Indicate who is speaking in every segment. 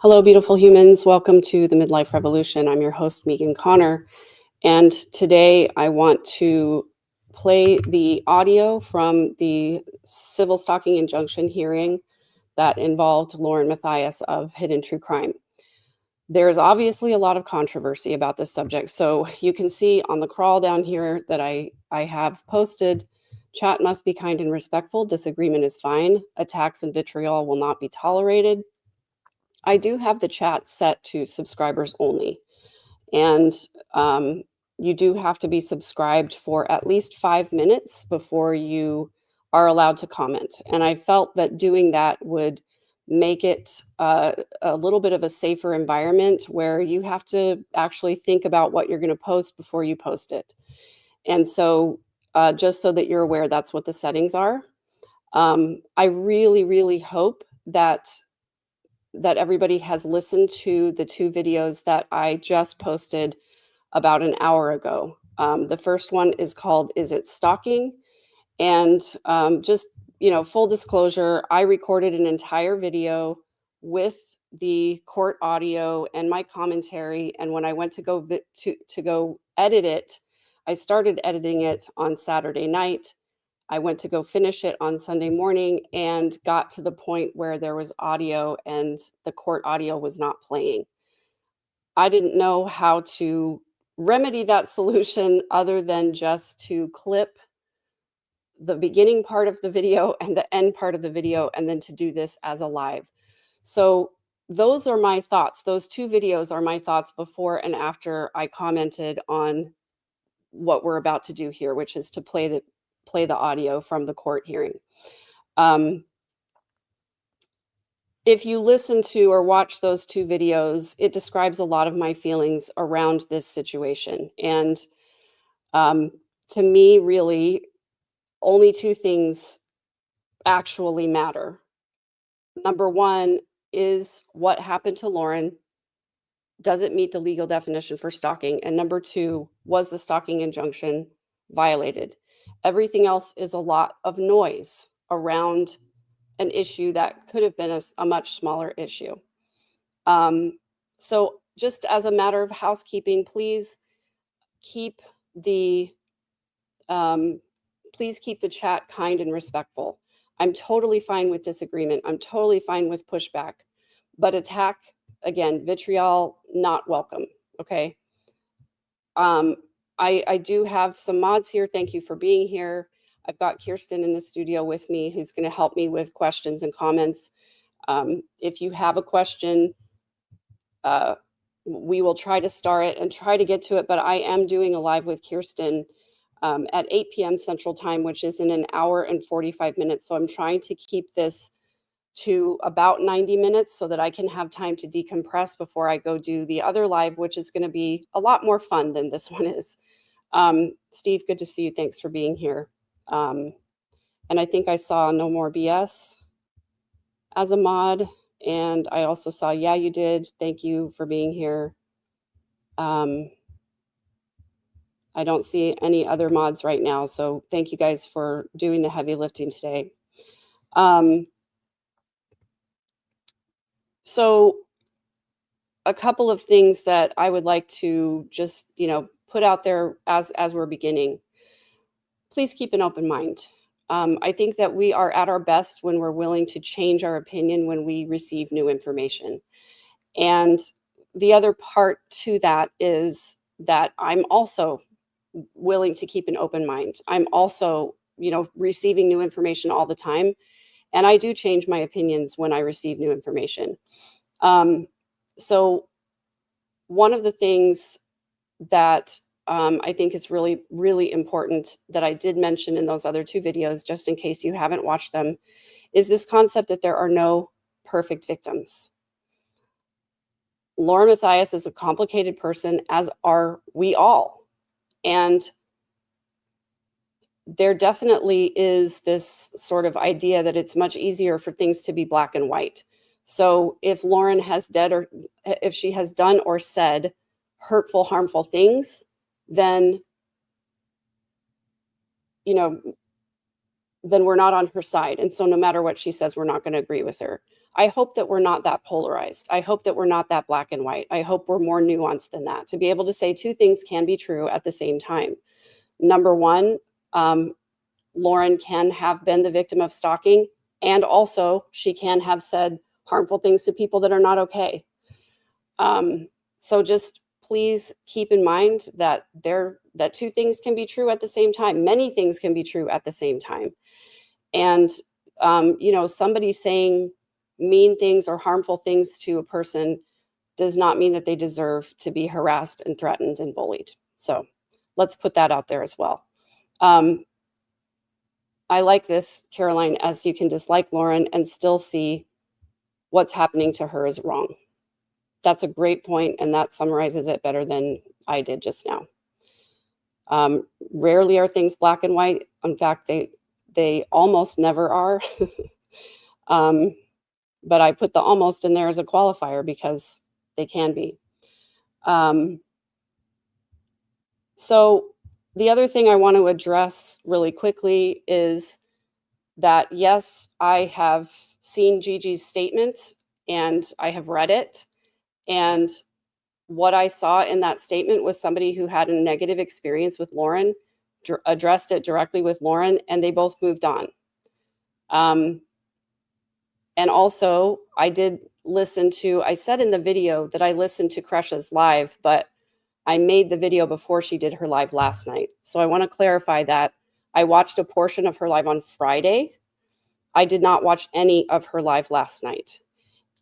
Speaker 1: Hello, beautiful humans. Welcome to the Midlife Revolution. I'm your host, Megan Connor. And today I want to play the audio from the civil stalking injunction hearing that involved Lauren Matthias of Hidden True Crime. There's obviously a lot of controversy about this subject. So you can see on the crawl down here that I have posted, chat must be kind and respectful. Disagreement is fine. Attacks and vitriol will not be tolerated. I do have the chat set to subscribers only, and you do have to be subscribed for at least 5 minutes before you are allowed to comment. And I felt that doing that would make it a little bit of a safer environment where you have to actually think about what you're going to post before you post it. And so just so that you're aware, that's what the settings are. I really, really hope that everybody has listened to the two videos that I just posted about an hour ago. The first one is called "Is It Stalking?" And just, full disclosure, I recorded an entire video with the court audio and my commentary. And when I went to go edit it, I started editing it on Saturday night. I went to go finish it on Sunday morning and got to the point where there was audio and the court audio was not playing. I didn't know how to remedy that solution other than just to clip the beginning part of the video and the end part of the video, and then to do this as a live. So those are my thoughts. Those two videos are my thoughts before and after I commented on what we're about to do here, which is to play the audio from the court hearing. If you listen to or watch those two videos, it describes a lot of my feelings around this situation. And to me, really, only two things actually matter. Number one is what happened to Lauren. Does it meet the legal definition for stalking? And number two, was the stalking injunction violated? Everything else is a lot of noise around an issue that could have been a much smaller issue. So just as a matter of housekeeping, please keep the chat kind and respectful. I'm totally fine with disagreement. I'm totally fine with pushback, but attack, again, vitriol, not welcome. Okay. I do have some mods here. Thank you for being here. I've got Kirsten in the studio with me who's going to help me with questions and comments. If you have a question, we will try to start it and try to get to it, but I am doing a live with Kirsten at 8 p.m. Central Time, which is in an hour and 45 minutes. So I'm trying to keep this to about 90 minutes so that I can have time to decompress before I go do the other live, which is going to be a lot more fun than this one is. Steve, good to see you. Thanks for being here. And I think I saw No More BS as a mod. And I also saw, yeah, you did. Thank you for being here. I don't see any other mods right now. So thank you guys for doing the heavy lifting today. So a couple of things that I would like to just, put out there as we're beginning. Please keep an open mind. I think that we are at our best when we're willing to change our opinion when we receive new information. And the other part to that is that I'm also willing to keep an open mind. I'm also, receiving new information all the time. And I do change my opinions when I receive new information. So one of the things that I think is really, really important that I did mention in those other two videos, just in case you haven't watched them, is this concept that there are no perfect victims. Lauren Matthias is a complicated person, as are we all. And there definitely is this sort of idea that it's much easier for things to be black and white. So if Lauren has if she has done or said hurtful, harmful things, then, then we're not on her side. And so no matter what she says, we're not going to agree with her. I hope that we're not that polarized. I hope that we're not that black and white. I hope we're more nuanced than that, to be able to say two things can be true at the same time. Number one, Lauren can have been the victim of stalking, and also she can have said harmful things to people that are not okay. So just please keep in mind that that two things can be true at the same time. Many things can be true at the same time. And somebody saying mean things or harmful things to a person does not mean that they deserve to be harassed and threatened and bullied. So let's put that out there as well. I like this, Caroline, as you can dislike Lauren and still see what's happening to her is wrong. That's a great point, and that summarizes it better than I did just now. Rarely are things black and white. In fact, they almost never are. But I put the almost in there as a qualifier because they can be. So the other thing I want to address really quickly is that, yes, I have seen Gigi's statement and I have read it. And what I saw in that statement was somebody who had a negative experience with Lauren, addressed it directly with Lauren, and they both moved on. And also, I said in the video that I listened to Kresha's live, but I made the video before she did her live last night. So I want to clarify that. I watched a portion of her live on Friday. I did not watch any of her live last night.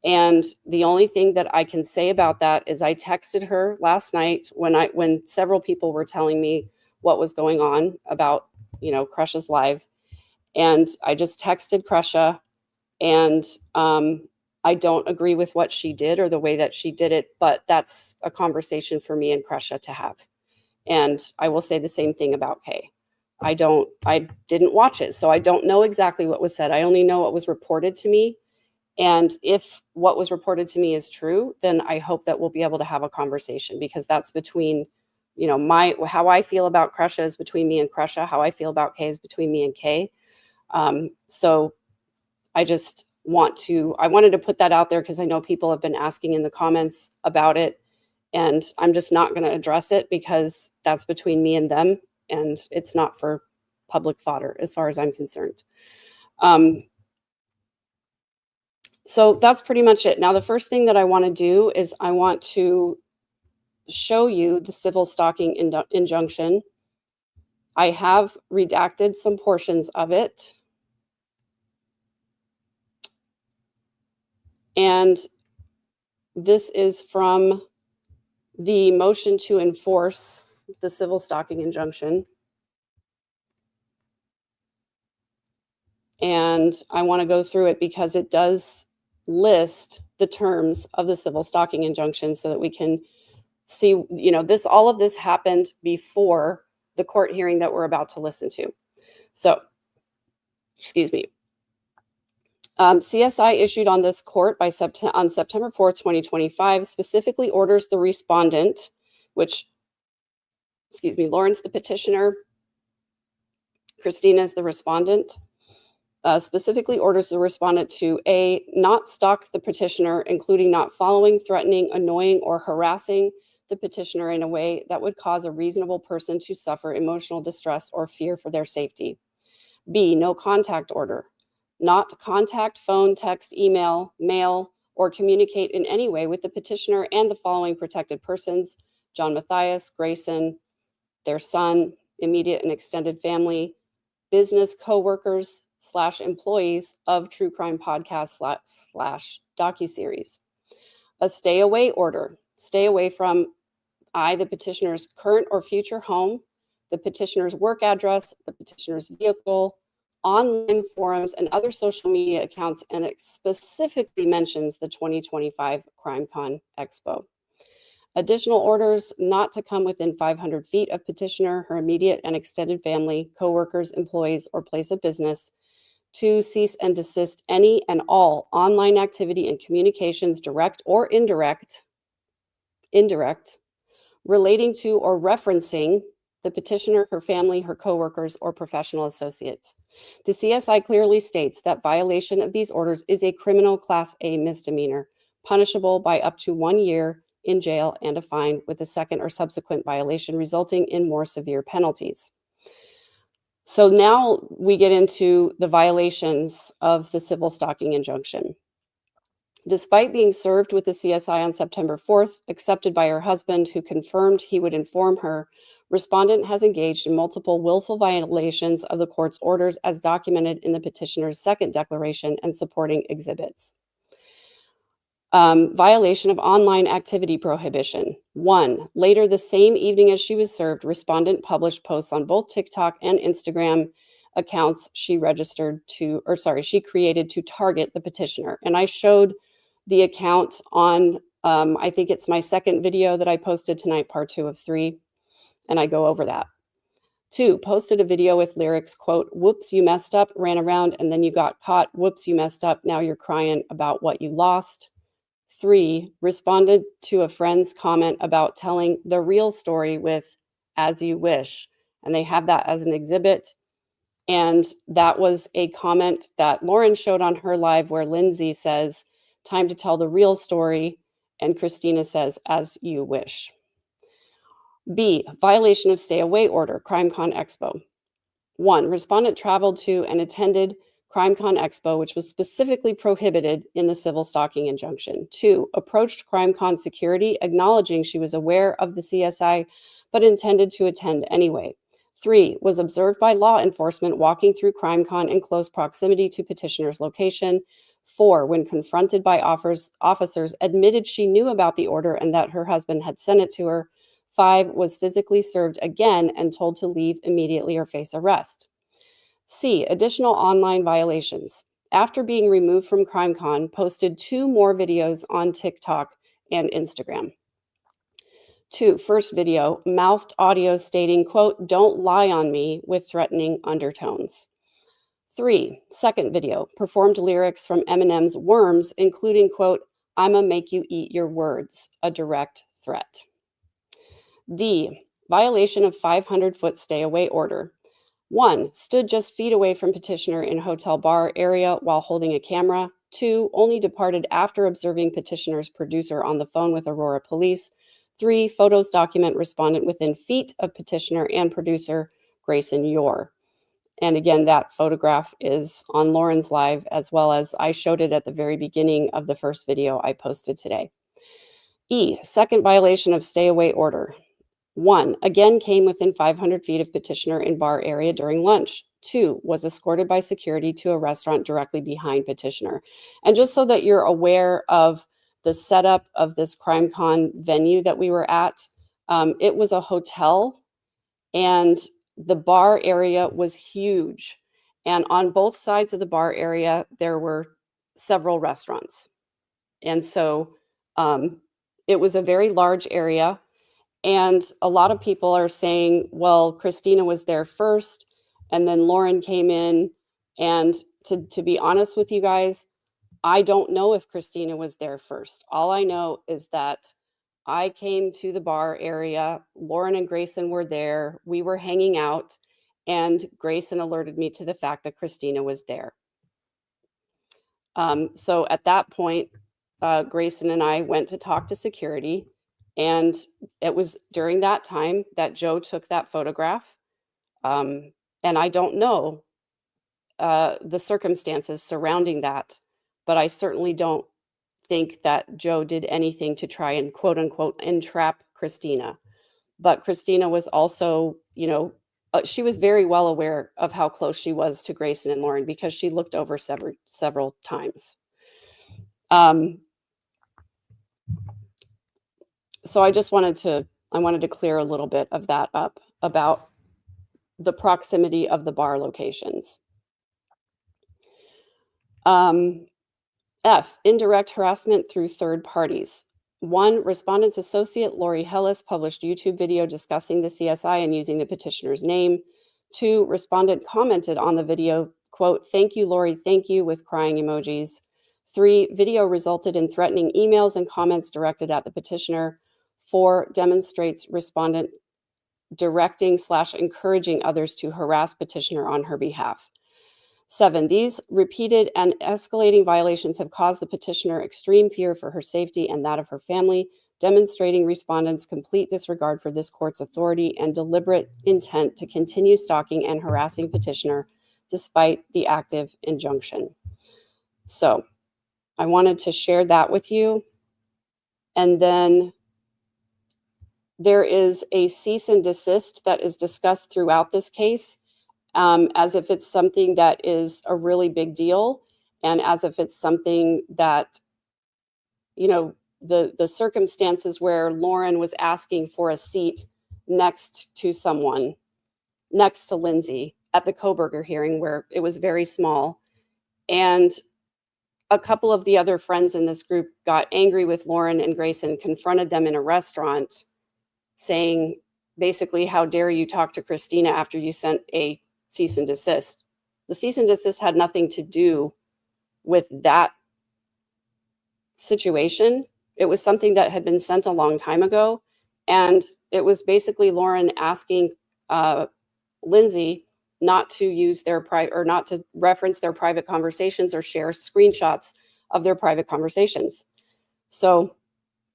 Speaker 1: And the only thing that I can say about that is I texted her last night when several people were telling me what was going on about, Kresha's live. And I just texted Kresha, and I don't agree with what she did or the way that she did it, but that's a conversation for me and Kresha to have. And I will say the same thing about Kay. I didn't watch it, so I don't know exactly what was said. I only know what was reported to me. And if what was reported to me is true, then I hope that we'll be able to have a conversation, because that's between, how I feel about Kresha is between me and Kresha. How I feel about Kay is between me and Kay. So I wanted to put that out there because I know people have been asking in the comments about it, and I'm just not going to address it because that's between me and them, and it's not for public fodder as far as I'm concerned. So that's pretty much it. Now, the first thing that I want to do is I want to show you the civil stalking injunction. I have redacted some portions of it. And this is from the motion to enforce the civil stalking injunction. And I want to go through it because it does list the terms of the civil stalking injunction so that we can see, all of this happened before the court hearing that we're about to listen to. So, excuse me. CSI issued on this court on September 4th, 2025, specifically orders the respondent, Lauren's the petitioner, Christina is the respondent, specifically orders the respondent to not stalk the petitioner, including not following, threatening, annoying, or harassing the petitioner in a way that would cause a reasonable person to suffer emotional distress or fear for their safety. B, no contact order. Not contact, phone, text, email, mail, or communicate in any way with the petitioner and the following protected persons: John Matthias, Grayson, their son, immediate and extended family, business coworkers / employees of True Crime Podcast / docuseries. A stay away order. Stay away from the petitioner's current or future home, the petitioner's work address, the petitioner's vehicle, online forums, and other social media accounts, and it specifically mentions the 2025 CrimeCon Expo. Additional orders: not to come within 500 feet of petitioner, her immediate and extended family, coworkers, employees, or place of business. To cease and desist any and all online activity and communications, direct or indirect, relating to or referencing the petitioner, her family, her coworkers, or professional associates. The CSI clearly states that violation of these orders is a criminal Class A misdemeanor, punishable by up to 1 year in jail and a fine, with a second or subsequent violation resulting in more severe penalties. So now we get into the violations of the civil stalking injunction. Despite being served with the CSI on September 4th, accepted by her husband, who confirmed he would inform her, respondent has engaged in multiple willful violations of the court's orders as documented in the petitioner's second declaration and supporting exhibits. Violation of online activity prohibition. 1. Later the same evening as she was served, respondent published posts on both TikTok and Instagram accounts she created to target the petitioner. And I showed the account on, I think it's my second video that I posted tonight, part 2 of 3, and I go over that. 2, posted a video with lyrics, quote, "Whoops, you messed up, ran around, and then you got caught. Whoops, you messed up, now you're crying about what you lost." 3, responded to a friend's comment about telling the real story with "as you wish." And they have that as an exhibit. And that was a comment that Lauren showed on her live where Lindsay says, "Time to tell the real story." And Christina says, "as you wish." B, violation of stay away order, CrimeCon Expo. 1, respondent traveled to and attended CrimeCon Expo, which was specifically prohibited in the civil stalking injunction. 2, approached CrimeCon security, acknowledging she was aware of the CSI, but intended to attend anyway. 3, was observed by law enforcement walking through CrimeCon in close proximity to petitioner's location. 4, when confronted by officers, admitted she knew about the order and that her husband had sent it to her. 5, was physically served again and told to leave immediately or face arrest. C, additional online violations. After being removed from CrimeCon, posted 2 more videos on TikTok and Instagram. 2, first video, mouthed audio stating, quote, "Don't lie on me," with threatening undertones. 3, second video, performed lyrics from Eminem's Worms, including, quote, "I'ma make you eat your words," a direct threat. D, violation of 500-foot stay away order. 1, stood just feet away from petitioner in hotel bar area while holding a camera. 2, only departed after observing petitioner's producer on the phone with Aurora police. 3, photos document respondent within feet of petitioner and producer Grayson Yore. And again, that photograph is on Lauren's live, as well as I showed it at the very beginning of the first video I posted today. E, second violation of stay away order. 1, again came within 500 feet of petitioner in bar area during lunch. 2, was escorted by security to a restaurant directly behind petitioner. And just so that you're aware of the setup of this CrimeCon venue that we were at, it was a hotel and the bar area was huge. And on both sides of the bar area, there were several restaurants. And so it was a very large area. And a lot of people are saying, well, Christina was there first, and then Lauren came in. And to be honest with you guys, I don't know if Christina was there first. All I know is that I came to the bar area. Lauren and Grayson were there. We were hanging out, and Grayson alerted me to the fact that Christina was there. So at that point, Grayson and I went to talk to security. And it was during that time that Joe took that photograph. And I don't know the circumstances surrounding that, but I certainly don't think that Joe did anything to try and quote unquote entrap Christina. But Christina was also, she was very well aware of how close she was to Grayson and Lauren because she looked over several times. So I wanted to clear a little bit of that up about the proximity of the bar locations. F, indirect harassment through third parties. 1, respondent's associate, Lori Hellis, published YouTube video discussing the CSI and using the petitioner's name. 2, respondent commented on the video, quote, "Thank you, Lori, thank you," with crying emojis. 3, video resulted in threatening emails and comments directed at the petitioner. 4, demonstrates respondent directing/encouraging others to harass petitioner on her behalf. 7, these repeated and escalating violations have caused the petitioner extreme fear for her safety and that of her family, demonstrating respondents' complete disregard for this court's authority and deliberate intent to continue stalking and harassing petitioner despite the active injunction. So I wanted to share that with you. And then there is a cease and desist that is discussed throughout this case, as if it's something that is a really big deal, and as if it's something that, you know, the circumstances where Lauren was asking for a seat next to someone, next to Lindsay at the Koberger hearing, where it was very small, and a couple of the other friends in this group got angry with Lauren and Grayson, confronted them in a restaurant, saying, basically, how dare you talk to Christina after you sent a cease and desist. The cease and desist had nothing to do with that situation. It was something that had been sent a long time ago. And it was basically Lauren asking Lindsay not to use their private, or not to reference their private conversations or share screenshots of their private conversations. So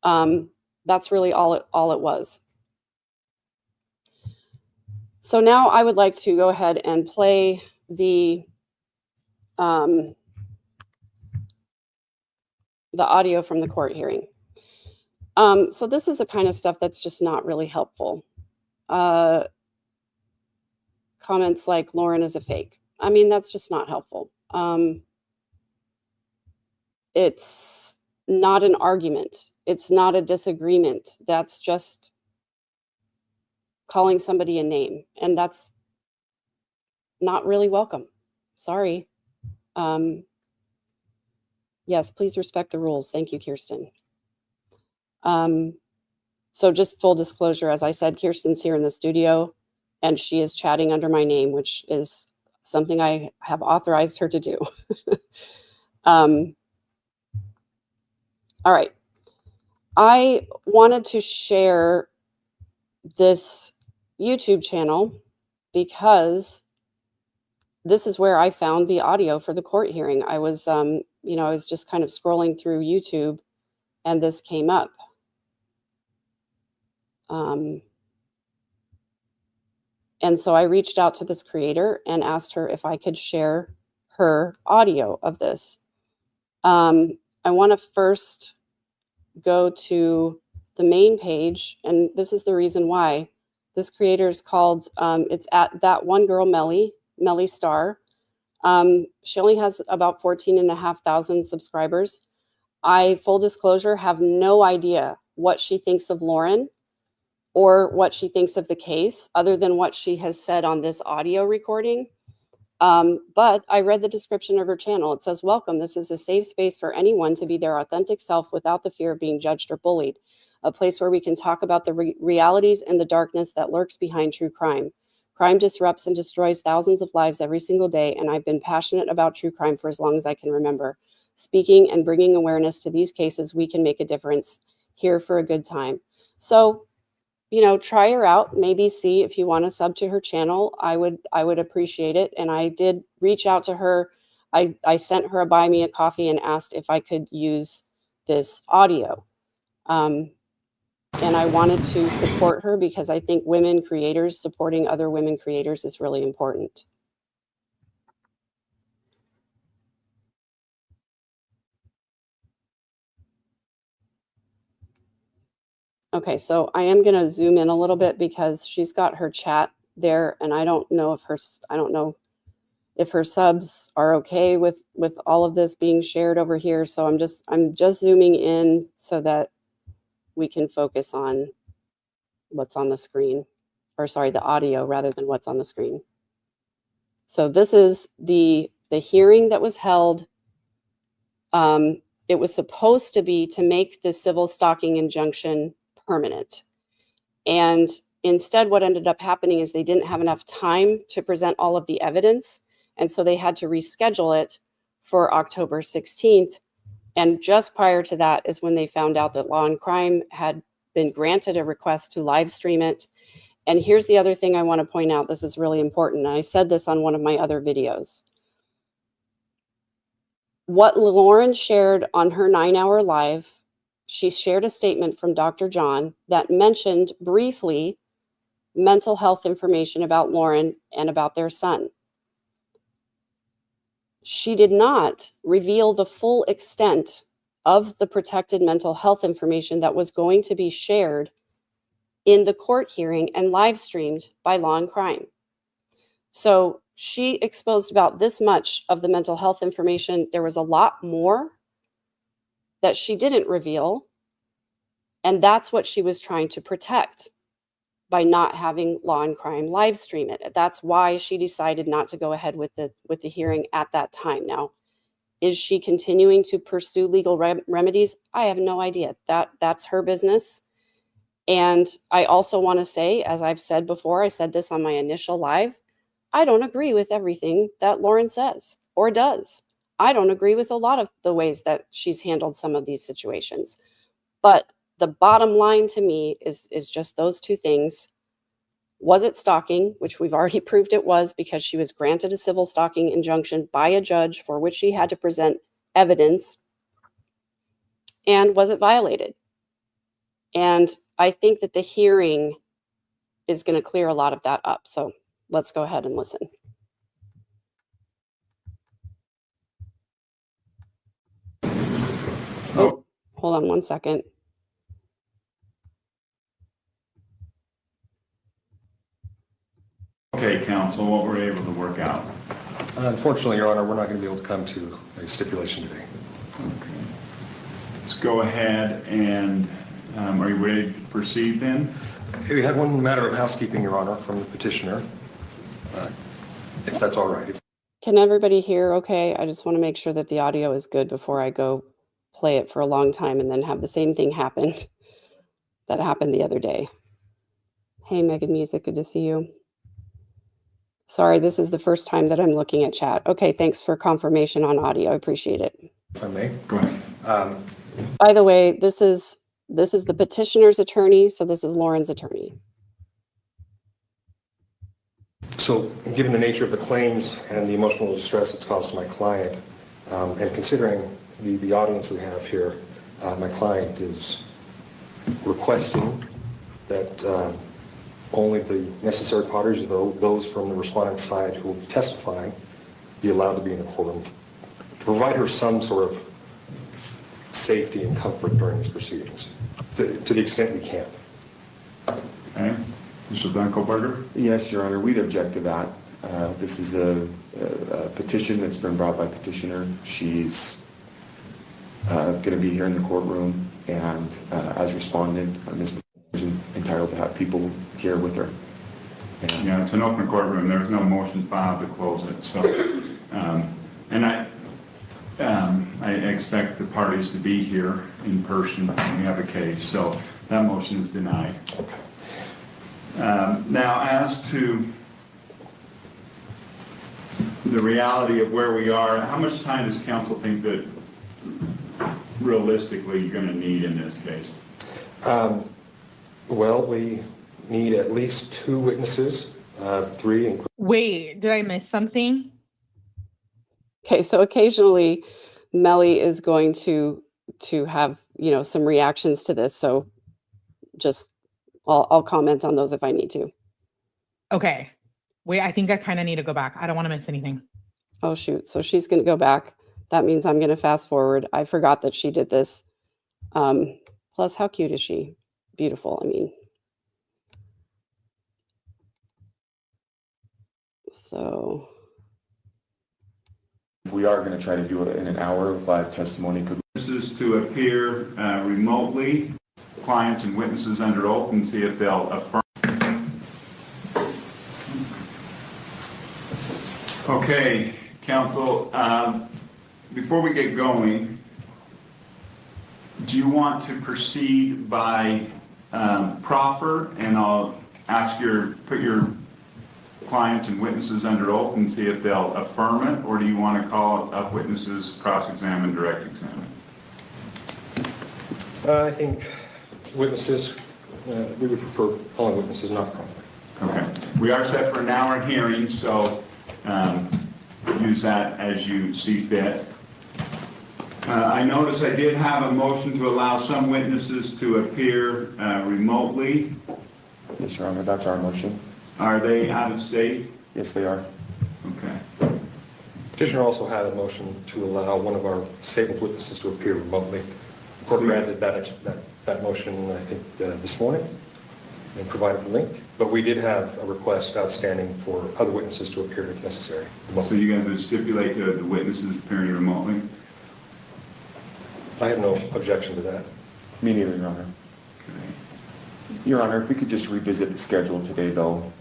Speaker 1: that's really all it was. So now I would like to go ahead and play the audio from the court hearing. So this is the kind of stuff that's just not really helpful. Comments like Lauren is a fake. I mean, that's just not helpful. It's not an argument. It's not a disagreement. That's just calling somebody a name, and that's not really welcome. Sorry. Yes, please respect the rules. Thank you, Kirsten. So just full disclosure, as I said, Kirsten's here in the studio, and she is chatting under my name, which is something I have authorized her to do. All right. I wanted to share this YouTube channel because this is where I found the audio for the court hearing. I was, I was just kind of scrolling through YouTube, and this came up. And so I reached out to this creator and asked her if I could share her audio of this. I want to first go to the main page, and this is the reason why. This creator is called, it's at That One Girl Melly Star. She only has about 14,500 subscribers. I, full disclosure, have no idea what she thinks of Lauren or what she thinks of the case, other than what she has said on this audio recording. But I read the description of her channel. It says, "Welcome. This is a safe space for anyone to be their authentic self without the fear of being judged or bullied. A place where we can talk about the realities and the darkness that lurks behind true crime. Crime disrupts and destroys thousands of lives every single day, and I've been passionate about true crime for as long as I can remember. Speaking and bringing awareness to these cases, we can make a difference. Here for a good time." So, try her out. Maybe see if you want to sub to her channel. I would appreciate it. And I did reach out to her. I sent her a buy me a coffee and asked if I could use this audio. And I wanted to support her because I think women creators supporting other women creators is really important. Okay, so I am going to zoom in a little bit because she's got her chat there, and I don't know if her subs are okay with all of this being shared over here. So I'm just zooming in so that we can focus on what's on the screen, or sorry, the audio rather than what's on the screen. So this is the hearing that was held. It was supposed to be to make the civil stalking injunction permanent. And instead, what ended up happening is they didn't have enough time to present all of the evidence. And so they had to reschedule it for October 16th. And just prior to that is when they found out that Law and Crime had been granted a request to live stream it. And here's the other thing I want to point out. This is really important. And I said this on one of my other videos. What Lauren shared on her 9-hour live, she shared a statement from Dr. John that mentioned briefly mental health information about Lauren and about their son. She did not reveal the full extent of the protected mental health information that was going to be shared in the court hearing and live streamed by Law and Crime. So she exposed about this much of the mental health information. There was a lot more that she didn't reveal, and that's what she was trying to protect by not having Law and Crime live stream it. That's why she decided not to go ahead with the hearing at that time. Now, is she continuing to pursue legal remedies? I have no idea. That's her business. And I also want to say, as I've said before, I said this on my initial live, I don't agree with everything that Lauren says or does. I don't agree with a lot of the ways that she's handled some of these situations. But the bottom line to me is just those two things. Was it stalking, which we've already proved it was because she was granted a civil stalking injunction by a judge for which she had to present evidence? And was it violated? And I think that the hearing is going to clear a lot of that up. So let's go ahead and listen. Oh, hold on one second.
Speaker 2: Okay, counsel, what were you able to work out?
Speaker 3: Unfortunately, Your Honor, we're not going to be able to come to a stipulation today.
Speaker 2: Okay. Let's go ahead and, are you ready to proceed then?
Speaker 3: We had one matter of housekeeping, Your Honor, from the petitioner, if that's all right.
Speaker 1: Can everybody hear okay? I just want to make sure that the audio is good before I go play it for a long time and then have the same thing happen that happened the other day. Hey, Megan Music, good to see you. Sorry, this is the first time that I'm looking at chat. Okay, thanks for confirmation on audio. I appreciate it.
Speaker 3: If I may.
Speaker 2: Go ahead.
Speaker 1: By the way, this is the petitioner's attorney, so this is Lauren's attorney.
Speaker 3: So, given the nature of the claims and the emotional distress it's caused to my client, and considering the audience we have here, my client is requesting that only the necessary parties, those from the respondent's side who will be testifying, be allowed to be in the courtroom to provide her some sort of safety and comfort during these proceedings, to the extent we can.
Speaker 2: Okay. Mr. Dunkelberger?
Speaker 4: Yes, Your Honor, we'd object to that. This is a petition that's been brought by petitioner. She's going to be here in the courtroom, and as respondent, Ms. is entitled to have people here with her. And
Speaker 2: yeah, it's an open courtroom. There's no motion filed to close it. So, and I expect the parties to be here in person when we have a case. So that motion is denied. Now, as to the reality of where we are, how much time does counsel think that realistically you're going to need in this case?
Speaker 3: Well, we need at least 2 witnesses, 3.
Speaker 5: Wait, did I miss something?
Speaker 1: Okay, so occasionally Melly is going to have, some reactions to this. So just I'll comment on those if I need to.
Speaker 5: Okay. Wait, I think I kind of need to go back. I don't want to miss anything.
Speaker 1: Oh, shoot. So she's going to go back. That means I'm going to fast forward. I forgot that she did this. Plus, how cute is she? Beautiful. I mean, so.
Speaker 4: we are going to try to do it in an hour of live testimony.
Speaker 2: This is to appear remotely, clients and witnesses under oath, and see if they'll affirm. Okay, counsel, before we get going, do you want to proceed by proffer, and I'll ask put your clients and witnesses under oath and see if they'll affirm it, or do you want to call up witnesses, cross-examine, direct examine?
Speaker 3: I think witnesses, we would prefer calling witnesses, not proffer.
Speaker 2: Okay. We are set for an hour hearing, so use that as you see fit. I notice I did have a motion to allow some witnesses to appear remotely.
Speaker 4: Yes, Your Honor, that's our motion.
Speaker 2: Are they out of state?
Speaker 4: Yes, they are.
Speaker 2: Okay.
Speaker 3: Petitioner also had a motion to allow one of our statement witnesses to appear remotely. The court granted that motion, I think, this morning and provided the link. But we did have a request outstanding for other witnesses to appear if necessary.
Speaker 2: So you guys would stipulate the witnesses appearing remotely?
Speaker 3: I have no objection to that.
Speaker 4: Me neither, Your Honor.
Speaker 2: Okay.
Speaker 4: Your Honor, if we could just revisit the schedule today, though.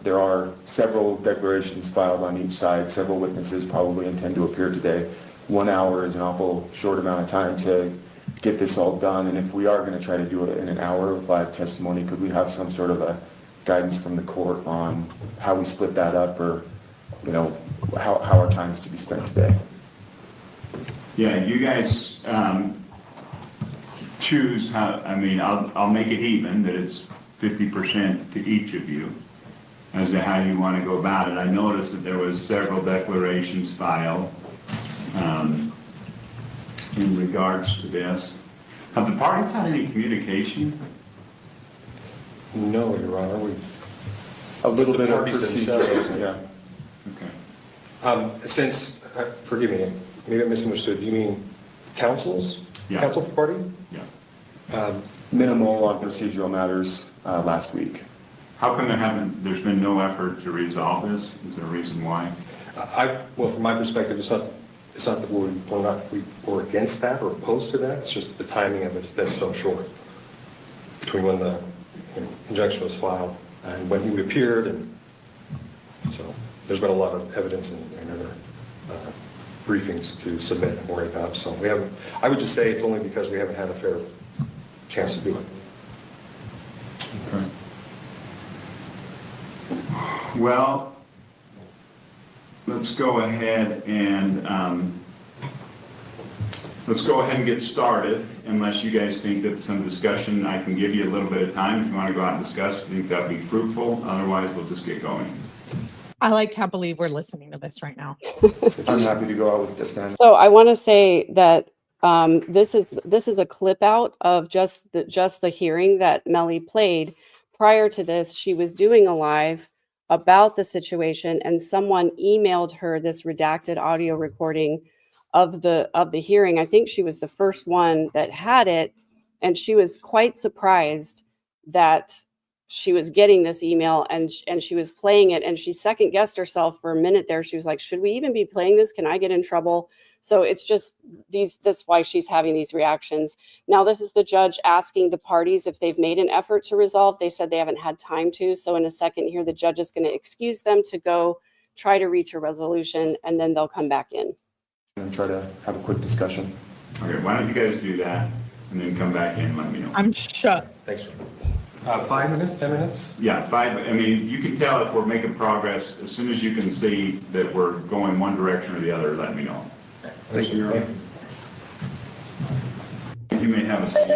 Speaker 4: There are several declarations filed on each side. Several witnesses probably intend to appear today. 1 hour is an awful short amount of time to get this all done. And if we are going to try to do it in an hour of live testimony, could we have some sort of a guidance from the court on how we split that up, or, you know, how our time is to be spent today?
Speaker 2: Yeah, you guys choose how. I mean, I'll make it even, that it's 50% to each of you as to how you want to go about it. I noticed that there was several declarations filed in regards to this. Have the parties had any communication?
Speaker 3: No, Your Honor.
Speaker 4: A little bit of
Speaker 3: Parties
Speaker 4: procedure,
Speaker 3: themselves.
Speaker 4: yeah.
Speaker 2: Okay.
Speaker 3: Since, forgive me, maybe I misunderstood. You mean counsels?
Speaker 2: Yeah.
Speaker 3: Counsel for party?
Speaker 2: Yeah.
Speaker 3: Minimal
Speaker 4: On procedural matters last week.
Speaker 2: How come there's been no effort to resolve this? Is there a reason why?
Speaker 3: Well, from my perspective, it's not that we're against that or opposed to that. It's just the timing of it has been so short between when the injunction was filed and when he appeared, and so there's been a lot of evidence and other briefings to submit and worry about. So we haven't. I would just say it's only because we haven't had a fair chance to do it.
Speaker 2: Okay. Well, let's go ahead and get started, unless you guys think that some discussion, I can give you a little bit of time if you want to go out and discuss. I think that'd be fruitful. Otherwise, we'll just get going.
Speaker 5: I can't believe we're listening to this right now.
Speaker 4: I'm happy to go out with this, Dan.
Speaker 1: So I want to say that this is a clip out of just the hearing that Melly played. Prior to this, she was doing a live about the situation, and someone emailed her this redacted audio recording of the hearing. I think she was the first one that had it, and she was quite surprised that she was getting this email, and she was playing it, and she second guessed herself for a minute there. She was like, should we even be playing this? Can I get in trouble? So it's just that's why she's having these reactions. Now, this is the judge asking the parties if they've made an effort to resolve. They said they haven't had time to. So in a second here, the judge is going to excuse them to go try to reach a resolution, and then they'll come back in.
Speaker 4: And try to have a quick discussion.
Speaker 2: Okay, why don't you guys do that and then come back in and let me know.
Speaker 5: I'm shook.
Speaker 3: Thanks, sir. 5 minutes, 10 minutes?
Speaker 2: Yeah, 5. I mean, you can tell if we're making progress. As soon as you can see that we're going one direction or the other, let me know.
Speaker 3: Thank you, Your Honor.
Speaker 2: You may have a seat.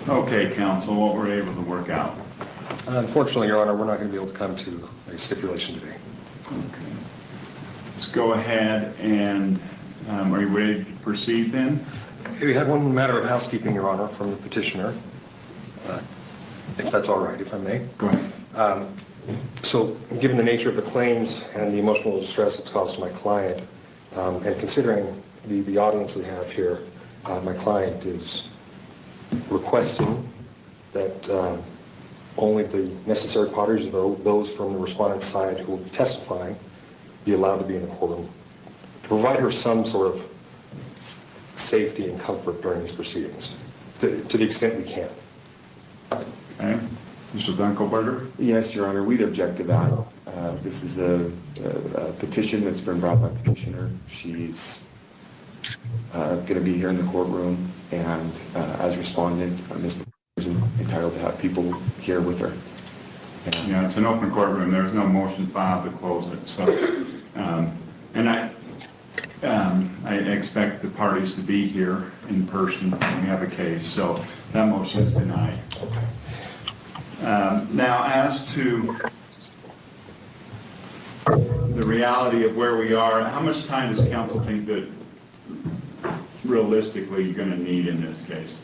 Speaker 2: Okay, counsel, what we're able to work out.
Speaker 3: Unfortunately, Your Honor, we're not going to be able to come to a stipulation today.
Speaker 2: Okay. Let's go ahead and, are you ready to proceed then?
Speaker 3: We had one matter of housekeeping, Your Honor, from the petitioner, if that's all right, if I may.
Speaker 2: Go ahead.
Speaker 3: So, given the nature of the claims and the emotional distress it's caused to my client, and considering the audience we have here, my client is requesting that only the necessary parties, those from the respondent's side who will be testifying, be allowed to be in the courtroom, to provide her some sort of safety and comfort during these proceedings, to the extent we can.
Speaker 2: Okay. Mr. Dunkelberger?
Speaker 4: Yes, Your Honor, we'd object to that. This is a petition that's been brought by petitioner. She's going to be here in the courtroom, and as respondent, Ms. is entitled to have people here with her.
Speaker 2: Yeah, it's an open courtroom. There's no motion filed to close it. So, and I expect the parties to be here in person when we have a case. So That motion is denied. Now, as to the reality of where we are, how much time does council think that realistically you're going to need in this case?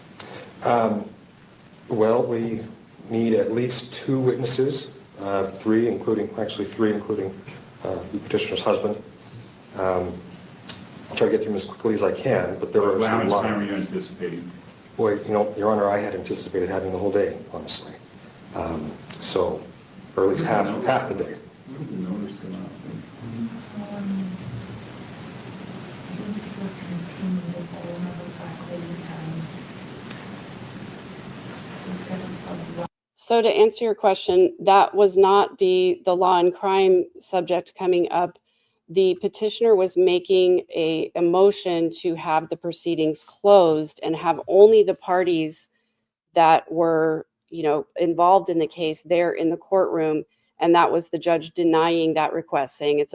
Speaker 3: Well, we need at least 2 witnesses, three including the petitioner's husband. I'll try to get through them as quickly as I can, but there are
Speaker 2: Well, how
Speaker 3: some
Speaker 2: much time are
Speaker 3: lines.
Speaker 2: you anticipating?
Speaker 3: Boy, Your Honor, I had anticipated having the whole day, honestly. Or at least half the day.
Speaker 2: Notice come out.
Speaker 1: So to answer your question, that was not the law and crime subject coming up. The petitioner was making a motion to have the proceedings closed and have only the parties that were, involved in the case there in the courtroom. And that was the judge denying that request, saying it's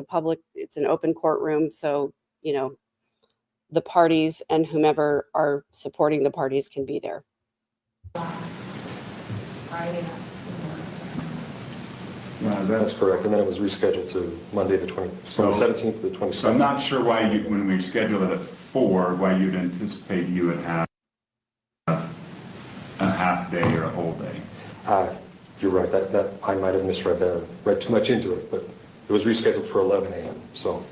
Speaker 1: an open courtroom. So, the parties and whomever are supporting the parties can be there.
Speaker 3: That's correct. And then it was rescheduled to Monday from the 17th to the 27th.
Speaker 2: So I'm not sure why when we scheduled it at 4, why you'd anticipate you would have a half day or a whole day.
Speaker 3: You're right. That I might have misread that, read too much into it, but it was rescheduled for 11 a.m. So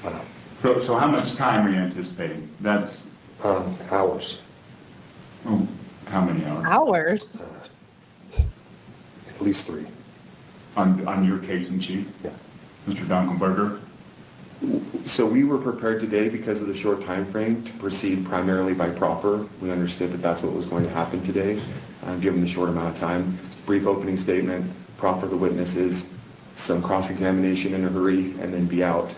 Speaker 2: how much time are you anticipating? That's
Speaker 3: hours.
Speaker 2: Oh, how many hours?
Speaker 5: Hours?
Speaker 3: At least 3.
Speaker 2: On your case in chief?
Speaker 3: Yeah.
Speaker 2: Mr. Dunkelberger?
Speaker 4: So we were prepared today because of the short time frame to proceed primarily by proffer. We understood that that's what was going to happen today, given the short amount of time. Brief opening statement, proffer the witnesses, some cross-examination in a hurry, and then be out.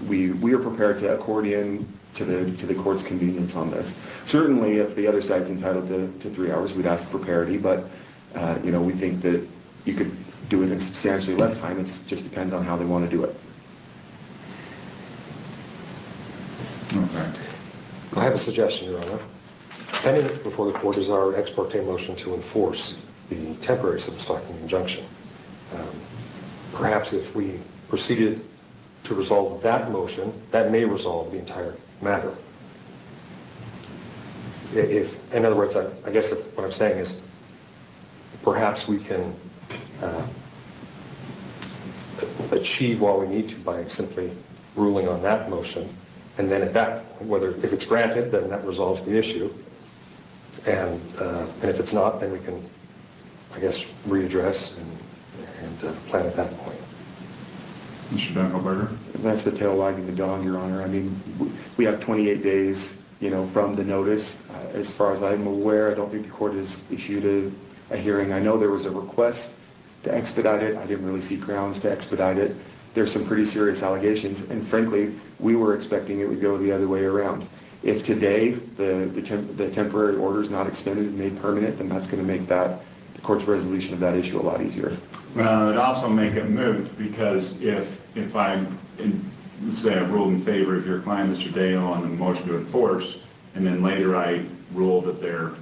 Speaker 4: We are prepared to accordion to the court's convenience on this. Certainly, if the other side's entitled to 3 hours, we'd ask for parity, but we think that you could do it in substantially less time. It just depends on how they want to do it.
Speaker 2: Okay.
Speaker 3: I have a suggestion, Your Honor. Pending before the court is our ex parte motion to enforce the temporary civil stalking injunction. Perhaps if we proceeded to resolve that motion, that may resolve the entire matter. In other words, I guess what I'm saying is perhaps we can achieve what we need to by simply ruling on that motion, and then if it's granted, then that resolves the issue, and if it's not, then we can, I guess, readdress and plan at that point.
Speaker 2: Mr. Dunkelberger?
Speaker 4: That's the tail wagging the dog, Your Honor. I mean, we have 28 days, from the notice. As far as I'm aware, I don't think the court has issued a hearing. I know there was a request to expedite it. I didn't really see grounds to expedite it. There's some pretty serious allegations, and frankly, we were expecting it would go the other way around. If today the temporary order is not extended and made permanent, then that's going to make the court's resolution of that issue a lot easier.
Speaker 2: Well, it'd also make it moot, because if let's say I ruled in favor of your client, Mr. Dale, on the motion to enforce, and then later I ruled that there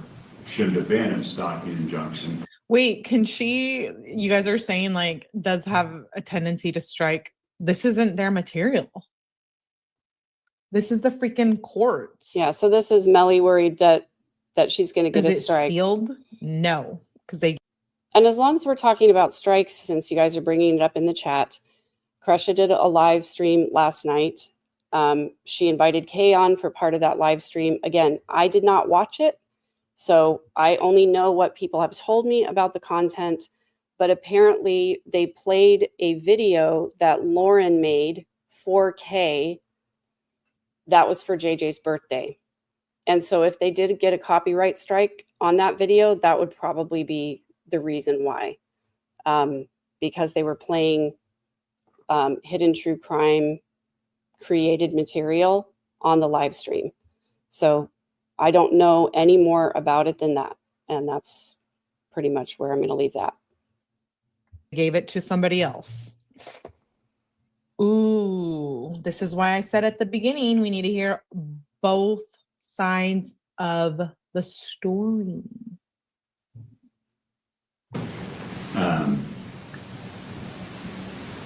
Speaker 2: shouldn't have been a stalking injunction.
Speaker 5: Wait, you guys are saying does have a tendency to strike. This isn't their material. This is the freaking courts.
Speaker 1: Yeah, so this is Melly worried that she's going to get
Speaker 5: Is
Speaker 1: a
Speaker 5: it
Speaker 1: strike.
Speaker 5: sealed? No, because they.
Speaker 1: And as long as we're talking about strikes, since you guys are bringing it up in the chat, Crusha did a live stream last night. She invited Kay on for part of that live stream. Again, I did not watch it, so I only know what people have told me about the content. But apparently they played a video that Lauren made for Kay that was for JJ's birthday. And so if they did get a copyright strike on that video, that would probably be the reason why. Because they were playing hidden true crime created material on the live stream. So I don't know any more about it than that. And that's pretty much where I'm going to leave that.
Speaker 5: Gave it to somebody else. Ooh, this is why I said at the beginning, we need to hear both sides of the story.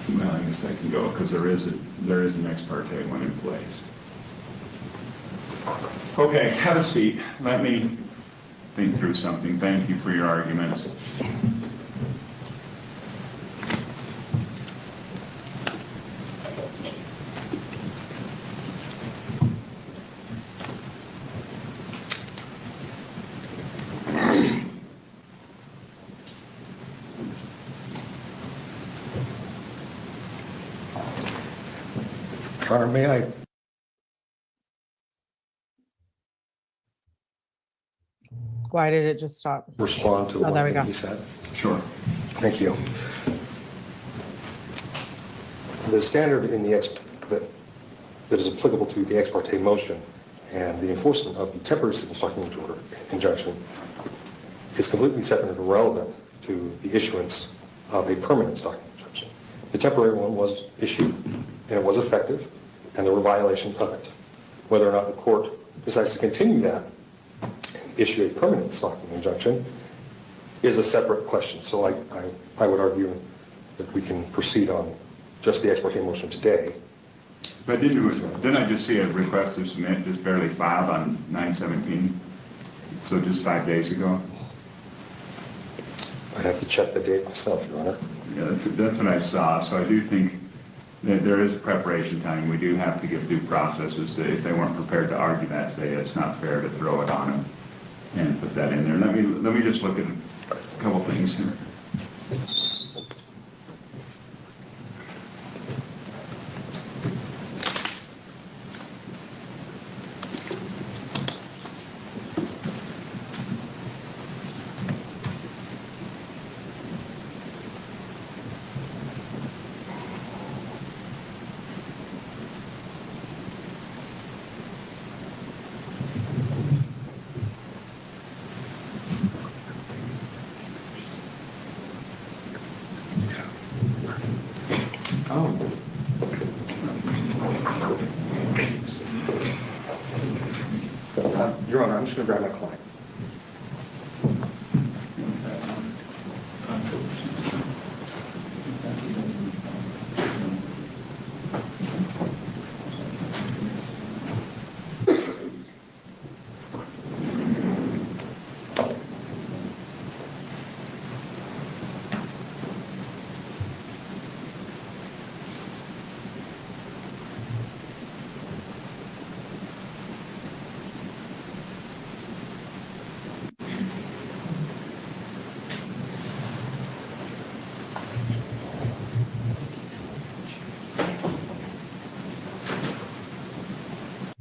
Speaker 2: Well, I guess I can go because there is an ex parte one in place. Okay, have a seat. Let me think through something. Thank you for your arguments.
Speaker 3: Your Honor, may I
Speaker 5: Why did it just stop?
Speaker 3: respond to
Speaker 5: Oh, there we
Speaker 3: what
Speaker 5: go.
Speaker 3: he said?
Speaker 2: Sure.
Speaker 3: Thank you. The standard in the that is applicable to the ex parte motion and the enforcement of the temporary civil stalking order injunction is completely separate and irrelevant to the issuance of a permanent stalking injunction. The temporary one was issued and it was effective, and there were violations of it. Whether or not the court decides to continue that and issue a permanent stalking injunction is a separate question. So I would argue that we can proceed on just the ex parte motion today.
Speaker 2: But didn't I just see a request to submit just barely filed on 9/17? So just 5 days ago?
Speaker 3: I'd have to check the date myself, Your Honor.
Speaker 2: Yeah, that's what I saw. So I do think that there is a preparation time. We do have to give due processes if they weren't prepared to argue that today, it's not fair to throw it on them and put that in there. Let me just look at a couple things here. Oh.
Speaker 3: Your Honor, I'm just going to grab my client.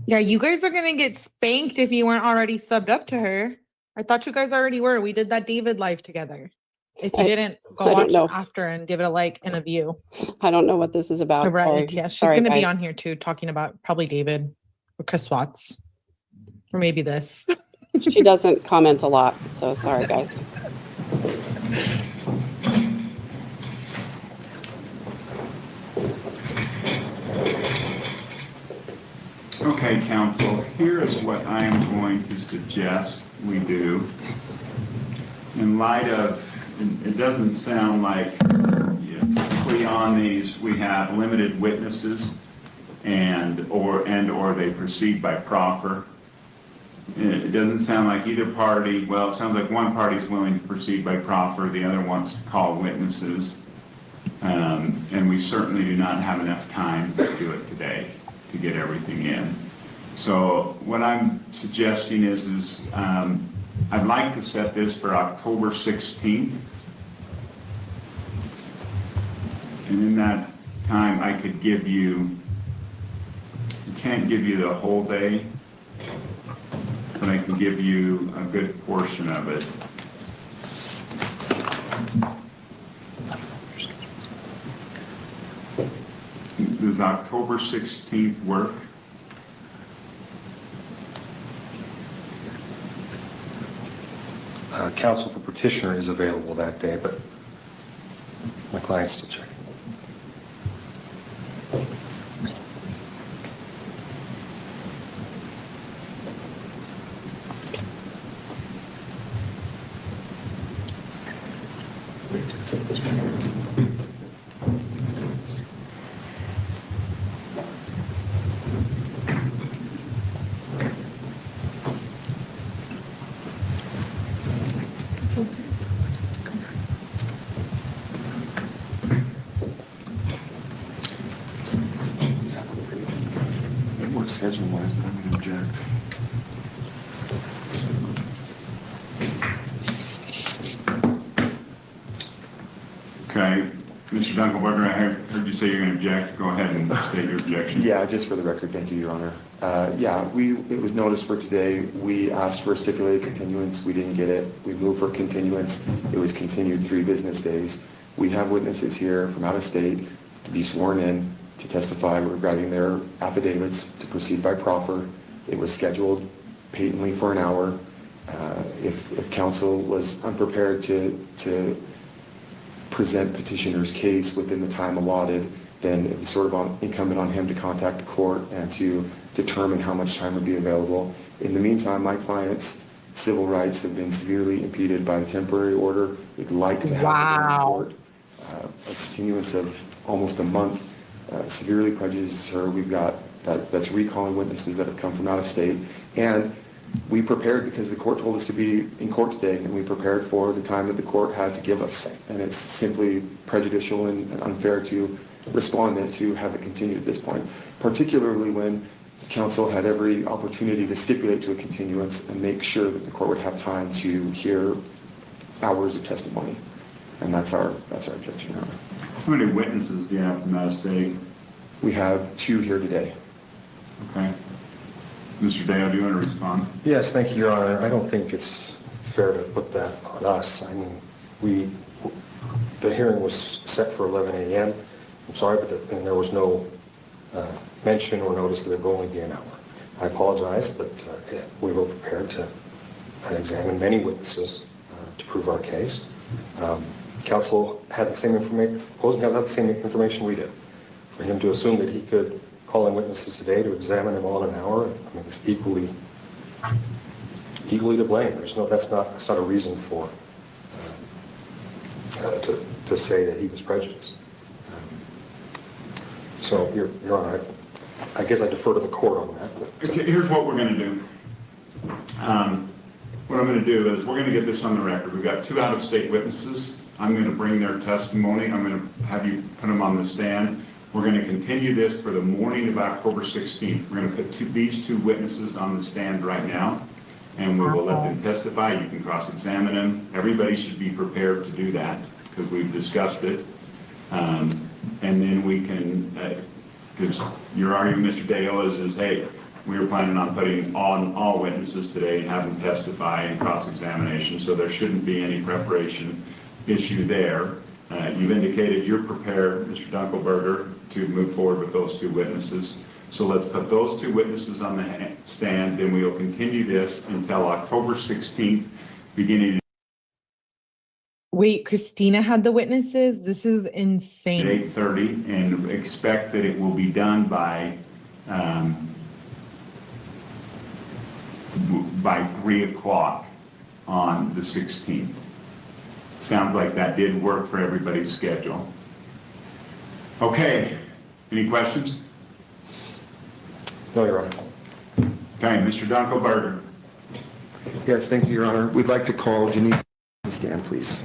Speaker 5: Yeah, you guys are gonna get spanked if you weren't already subbed up to her. I thought you guys already were. We did that David live together. If you didn't, go
Speaker 1: I don't
Speaker 5: watch
Speaker 1: know.
Speaker 5: after and give it a like and a view.
Speaker 1: I don't know what this is about.
Speaker 5: Right,
Speaker 1: Sorry.
Speaker 5: yes, she's
Speaker 1: Sorry,
Speaker 5: gonna be
Speaker 1: guys.
Speaker 5: on here too, talking about probably David or Chris Watts. Or maybe this.
Speaker 1: She doesn't comment a lot, so sorry, guys.
Speaker 2: Okay, counsel, here is what I am going to suggest we do. In light of, it doesn't sound like typically on these we have limited witnesses and or they proceed by proffer. It doesn't sound like either party, well, it sounds like one party is willing to proceed by proffer, the other wants to call witnesses. And we certainly do not have enough time to do it today to get everything in. So what I'm suggesting is I'd like to set this for October 16th. And in that time I could give you, can't give you the whole day, but I can give you a good portion of it. Does October 16th work?
Speaker 3: Counsel for petitioner is available that day, but my client's still checking.
Speaker 4: scheduling wise, but I'm going to object.
Speaker 2: Okay, Mr. Dunkelberger, I heard you say you're going to object. Go ahead and state your objection.
Speaker 4: Yeah, just for the record, thank you, Your Honor. It was noticed for today. We asked for a stipulated continuance. We didn't get it. We moved for continuance. It was continued 3 business days. We have witnesses here from out of state to be sworn in to testify regarding their affidavits to proceed by proffer. It was scheduled patently for an hour. If counsel was unprepared to present petitioner's case within the time allotted, then it was sort of incumbent on him to contact the court and to determine how much time would be available. In the meantime, my client's civil rights have been severely impeded by the temporary order. We'd like to have it in court. A continuance of almost a month severely prejudices her. We've got that's recalling witnesses that have come from out of state. And we prepared because the court told us to be in court today, and we prepared for the time that the court had to give us. And it's simply prejudicial and unfair to respondent to have it continued at this point, particularly when counsel had every opportunity to stipulate to a continuance and make sure that the court would have time to hear hours of testimony. And that's our objection, Your Honor.
Speaker 2: How many witnesses do you have from out of state?
Speaker 4: We have 2 here today.
Speaker 2: Okay. Mr. Dale, do you want to respond?
Speaker 3: Yes, thank you, Your Honor. I don't think it's fair to put that on us. I mean, the hearing was set for 11 a.m. I'm sorry, but then there was no mention or notice that it would only be an hour. I apologize, but we were prepared to examine many witnesses to prove our case. Counsel had the same information, opposing counsel had the same information we did. For him to assume that he could call in witnesses today to examine them all in an hour, I mean, it's equally to blame. That's not a reason for to say that he was prejudiced. So, Your Honor, I guess I defer to the court on that. But,
Speaker 2: okay, here's what we're going to do. What I'm going to do is we're going to get this on the record. We've got 2 out-of-state witnesses. I'm going to bring their testimony. I'm going to have you put them on the stand. We're going to continue this for the morning of October 16th. We're going to put these 2 witnesses on the stand right now, and we will let them testify. You can cross-examine them. Everybody should be prepared to do that because we've discussed it. And then we can, because your argument, Mr. Dale, is, hey, we were planning on putting on all witnesses today and have them testify in cross-examination, so there shouldn't be any preparation issue there. You've indicated you're prepared, Mr. Dunkelberger, to move forward with those 2 witnesses. So let's put those 2 witnesses on the stand, then we'll continue this until October 16th, beginning
Speaker 5: Wait, Christina had the witnesses? This is insane.
Speaker 2: at 8:30, and expect that it will be done by 3 o'clock on the 16th. Sounds like that did work for everybody's schedule. Okay, any questions?
Speaker 3: no, Your Honor.
Speaker 2: Okay, Mr. Dunkelberger.
Speaker 4: Yes, thank you, Your Honor. We'd like to call Janice to the stand, please.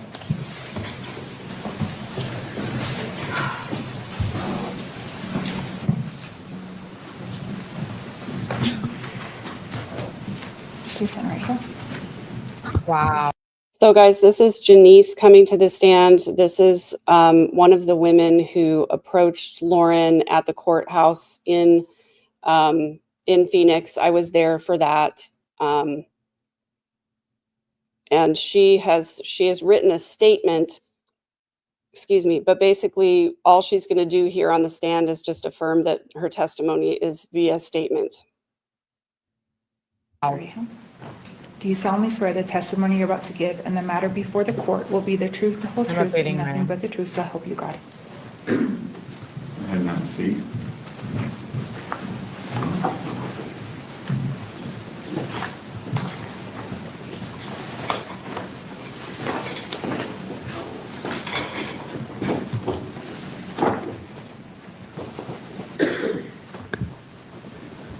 Speaker 6: Please stand right here.
Speaker 5: Wow.
Speaker 1: So guys, this is Janice coming to the stand. This is one of the women who approached Lauren at the courthouse in Phoenix. I was there for that. And she has written a statement, excuse me, but basically all she's going to do here on the stand is just affirm that her testimony is via statement.
Speaker 6: Sorry. Do you solemnly swear the testimony you're about to give and the matter before the court will be the truth, the whole
Speaker 5: I'm
Speaker 6: truth,
Speaker 5: updating
Speaker 6: and nothing
Speaker 5: mine.
Speaker 6: but the truth, so help you God?
Speaker 2: Go ahead and have a seat.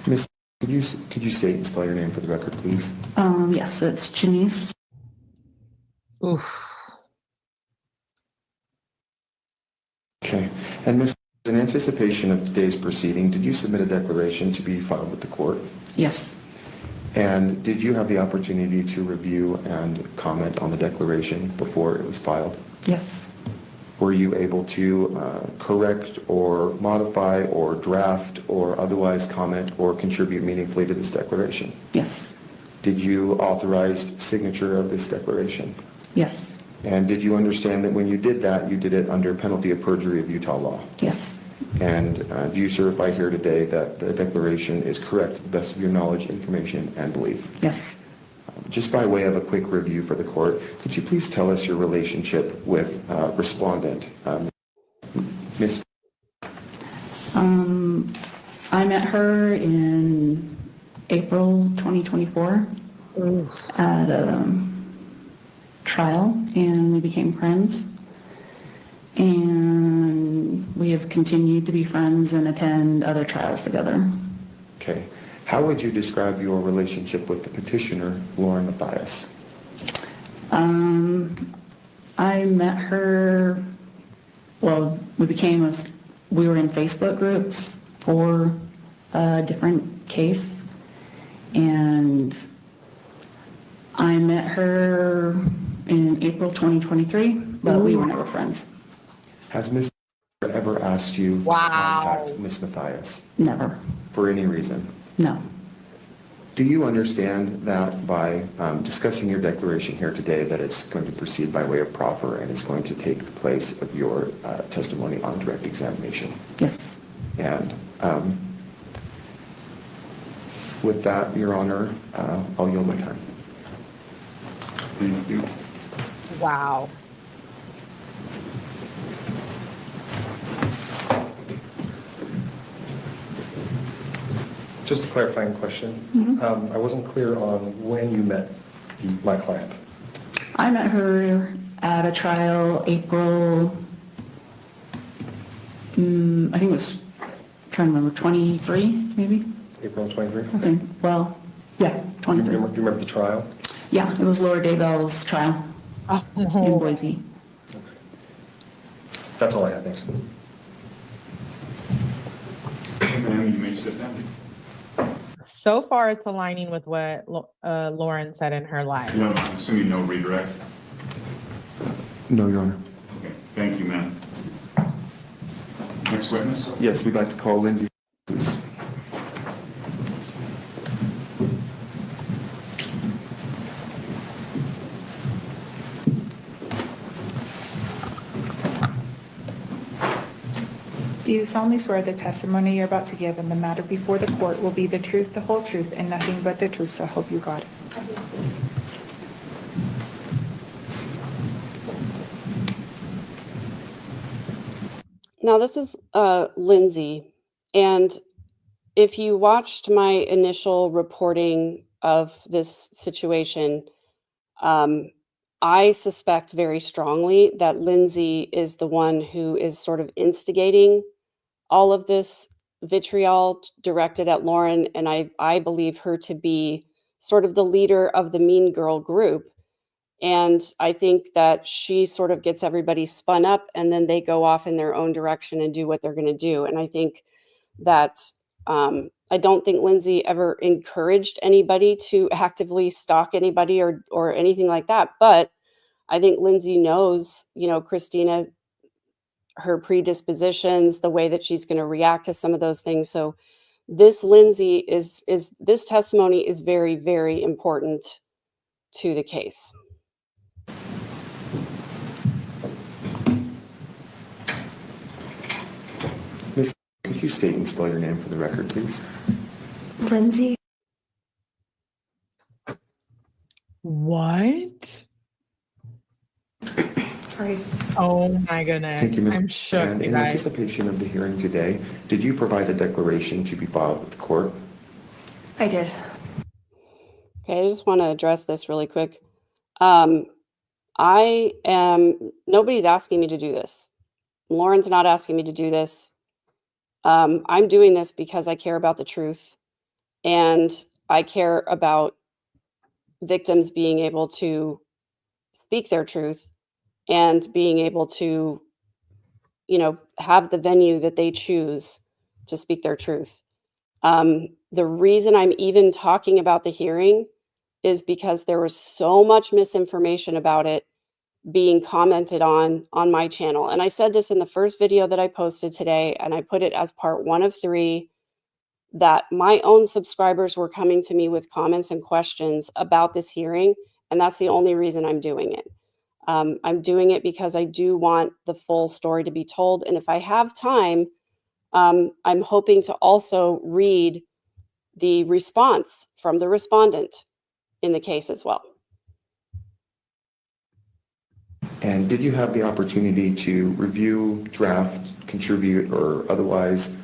Speaker 4: Miss, could you state and spell your name for the record, please?
Speaker 7: Yes, it's Janice.
Speaker 5: Oof.
Speaker 4: Okay. And Miss, In anticipation of today's proceeding, did you submit a declaration to be filed with the court?
Speaker 7: Yes.
Speaker 4: And did you have the opportunity to review and comment on the declaration before it was filed?
Speaker 7: Yes.
Speaker 4: Were you able to correct or modify or draft or otherwise comment or contribute meaningfully to this declaration?
Speaker 7: Yes.
Speaker 4: Did you authorize signature of this declaration?
Speaker 7: Yes.
Speaker 4: And did you understand that when you did that, you did it under penalty of perjury of Utah law?
Speaker 7: Yes.
Speaker 4: And do you certify here today that the declaration is correct to the best of your knowledge, information, and belief?
Speaker 7: Yes.
Speaker 4: Just by way of a quick review for the court, could you please tell us your relationship with respondent, Ms.
Speaker 7: I met her in April 2024 at a trial, and we became friends. And we have continued to be friends and attend other trials together.
Speaker 4: Okay. How would you describe your relationship with the petitioner, Lauren Matthias?
Speaker 7: I met her, well, we were in Facebook groups for a different case, and I met her in April 2023, but we were never friends.
Speaker 4: Has Ms. ever asked you to contact Ms. Matthias
Speaker 7: Never.
Speaker 4: for any reason?
Speaker 7: No.
Speaker 4: Do you understand that by discussing your declaration here today that it's going to proceed by way of proffer and is going to take the place of your testimony on direct examination?
Speaker 7: Yes.
Speaker 4: And with that, Your Honor, I'll yield my time.
Speaker 2: Thank you.
Speaker 5: Wow.
Speaker 3: Just a clarifying question. I wasn't clear on when you met my client.
Speaker 7: I met her at a trial April, I think it was, I'm trying to remember, 23 maybe?
Speaker 3: April 23?
Speaker 7: I think, well, yeah,
Speaker 3: Do you
Speaker 7: 23.
Speaker 3: remember the trial?
Speaker 7: Yeah, it was Laura Daybell's trial in Boise.
Speaker 3: That's all I had, thanks.
Speaker 2: Ma'am, you may sit down.
Speaker 5: So far, it's aligning with what Lauren said in her live.
Speaker 2: No, I'm assuming no redirect.
Speaker 4: No, Your Honor.
Speaker 2: Okay, thank you, ma'am. Next witness?
Speaker 4: Yes, we'd like to call Lindsay, please.
Speaker 6: Do you solemnly swear the testimony you're about to give in the matter before the court will be the truth, the whole truth, and nothing but the truth, so help you God?
Speaker 1: Now, this is Lindsay, and if you watched my initial reporting of this situation, I suspect very strongly that Lindsay is the one who is sort of instigating all of this vitriol directed at Lauren, and I believe her to be sort of the leader of the mean girl group. And I think that she sort of gets everybody spun up, and then they go off in their own direction and do what they're going to do. And I think that I don't think Lindsay ever encouraged anybody to actively stalk anybody or anything like that. But I think Lindsay knows, Christina, her predispositions, the way that she's going to react to some of those things. So this Lindsay this testimony is very, very important to the case.
Speaker 4: Miss, could you state and spell your name for the record, please?
Speaker 7: Lindsay.
Speaker 5: What?
Speaker 6: Sorry.
Speaker 5: Oh my goodness.
Speaker 4: Thank you, Ms.
Speaker 5: I'm shook,
Speaker 4: And
Speaker 5: you
Speaker 4: in
Speaker 5: guys.
Speaker 4: anticipation of the hearing today, did you provide a declaration to be filed with the court?
Speaker 6: I did.
Speaker 1: Okay, I just want to address this really quick. Nobody's asking me to do this. Lauren's not asking me to do this. I'm doing this because I care about the truth, and I care about victims being able to speak their truth and being able to, have the venue that they choose to speak their truth. The reason I'm even talking about the hearing is because there was so much misinformation about it being commented on my channel. And I said this in the first video that I posted today, and I put it as part 1 of 3, that my own subscribers were coming to me with comments and questions about this hearing, and that's the only reason I'm doing it. I'm doing it because I do want the full story to be told, and if I have time, I'm hoping to also read the response from the respondent in the case as well.
Speaker 4: And did you have the opportunity to review, draft, contribute, or otherwise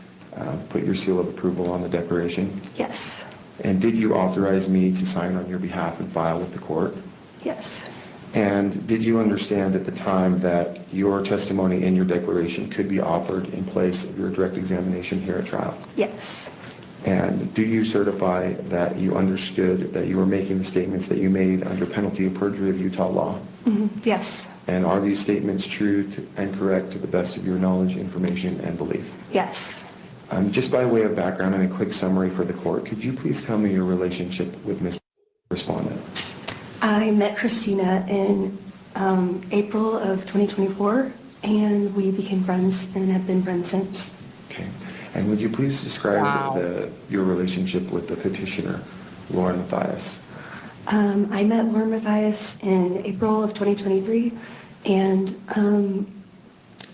Speaker 4: put your seal of approval on the declaration?
Speaker 8: Yes.
Speaker 4: And did you authorize me to sign on your behalf and file with the court?
Speaker 8: Yes.
Speaker 4: And did you understand at the time that your testimony and your declaration could be offered in place of your direct examination here at trial?
Speaker 8: Yes.
Speaker 4: And do you certify that you understood that you were making the statements that you made under penalty of perjury of Utah law?
Speaker 8: Yes.
Speaker 4: And are these statements true and correct to the best of your knowledge, information, and belief?
Speaker 8: Yes.
Speaker 4: Just by way of background and a quick summary for the court, could you please tell me your relationship with Ms. Respondent?
Speaker 8: I met Christina in April of 2024, and we became friends and have been friends since.
Speaker 4: Okay. And would you please describe your relationship with the petitioner, Lauren Matthias?
Speaker 8: I met Lauren Matthias in April of 2023, and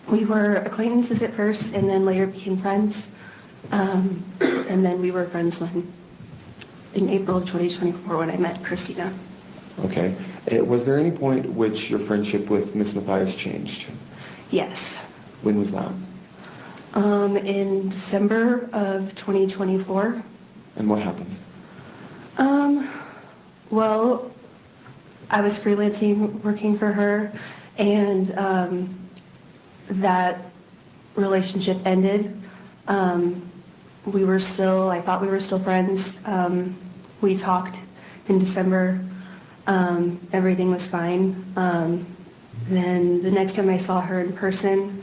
Speaker 8: we were acquaintances at first and then later became friends. And then we were friends in April of 2024 when I met Christina.
Speaker 4: Okay. Was there any point at which your friendship with Ms. Matthias changed?
Speaker 8: Yes.
Speaker 4: When was that?
Speaker 8: In December of 2024.
Speaker 4: And what happened?
Speaker 8: Well, I was freelancing, working for her, and that relationship ended. I thought we were still friends. We talked in December. Everything was fine. Then the next time I saw her in person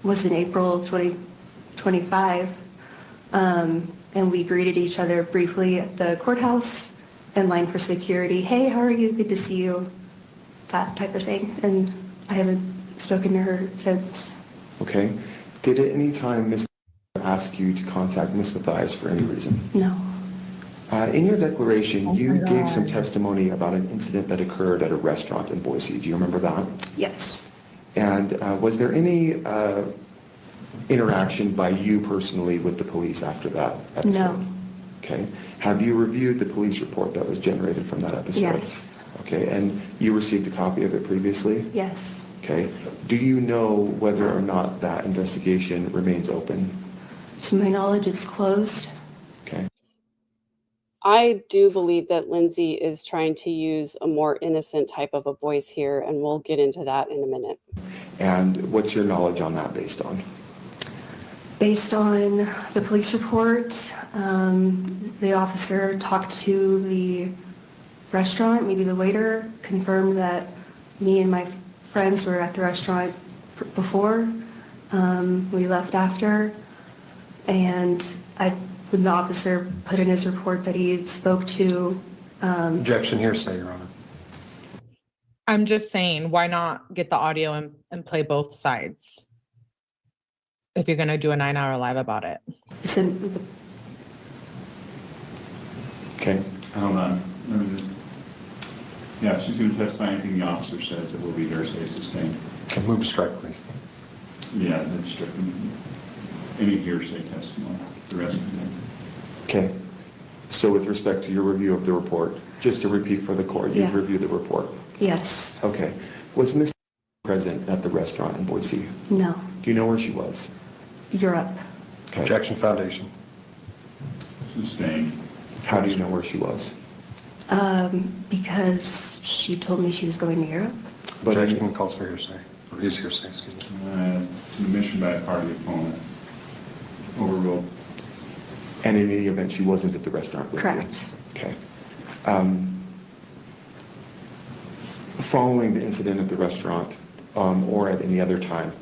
Speaker 8: was in April of 2025. And we greeted each other briefly at the courthouse in line for security. Hey, how are you? Good to see you. That type of thing. And I haven't spoken to her since.
Speaker 4: Okay. Did at any time Ms. ask you to contact Ms. Matthias for any reason?
Speaker 8: No.
Speaker 4: In your declaration, you gave some testimony about an incident that occurred at a restaurant in Boise. Do you remember that?
Speaker 8: Yes.
Speaker 4: And was there any interaction by you personally with the police after that episode?
Speaker 8: No.
Speaker 4: Okay. Have you reviewed the police report that was generated from that episode?
Speaker 8: Yes.
Speaker 4: Okay. And you received a copy of it previously?
Speaker 8: Yes.
Speaker 4: Okay. Do you know whether or not that investigation remains open?
Speaker 8: To my knowledge, it's closed.
Speaker 4: Okay.
Speaker 1: I do believe that Lindsay is trying to use a more innocent type of a voice here, and we'll get into that in a minute.
Speaker 4: And what's your knowledge on that based on?
Speaker 8: Based on the police report, the officer talked to the restaurant, maybe the waiter, confirmed that me and my friends were at the restaurant before. We left after, and when the officer put in his report that he spoke to...
Speaker 3: Objection, hearsay, Your Honor.
Speaker 5: I'm just saying, why not get the audio and play both sides? If you're going to do a 9-hour live about it.
Speaker 4: Okay.
Speaker 2: Hold on. Let me just... Yeah, she's going to testify anything the officer says. It will be hearsay sustained.
Speaker 3: Okay, move to strike, please.
Speaker 2: Yeah, that's stricken. Any hearsay testimony. The rest of it.
Speaker 4: Okay. So with respect to your review of the report, just to repeat for the court, you've reviewed the report?
Speaker 8: Yes.
Speaker 4: Okay. Was Ms. present at the restaurant in Boise?
Speaker 8: No.
Speaker 4: Do you know where she was?
Speaker 8: Europe.
Speaker 4: Okay.
Speaker 3: Objection, foundation.
Speaker 2: Sustained.
Speaker 4: How do you know where she was?
Speaker 8: Because she told me she was going to Europe.
Speaker 4: But
Speaker 3: Objection calls for hearsay. Or is hearsay, excuse me.
Speaker 2: Admission by a party opponent. Overruled.
Speaker 4: And in any event, she wasn't at the restaurant with you?
Speaker 8: Correct.
Speaker 4: Okay. Following the incident at the restaurant, or at any other time,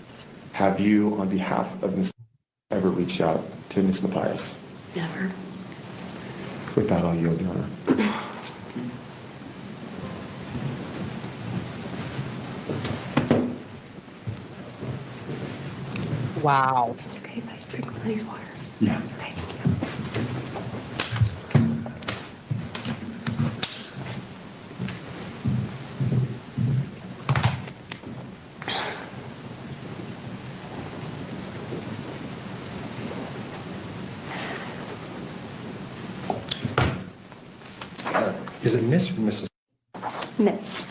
Speaker 4: Have you, on behalf of Ms. ever reached out to Ms. Matthias?
Speaker 8: Never.
Speaker 4: With that, I'll yield, Your Honor.
Speaker 5: Wow.
Speaker 8: Is it okay if I drink one of these waters?
Speaker 2: Yeah.
Speaker 8: Thank you.
Speaker 3: Is it Miss or Mrs.?
Speaker 8: Miss.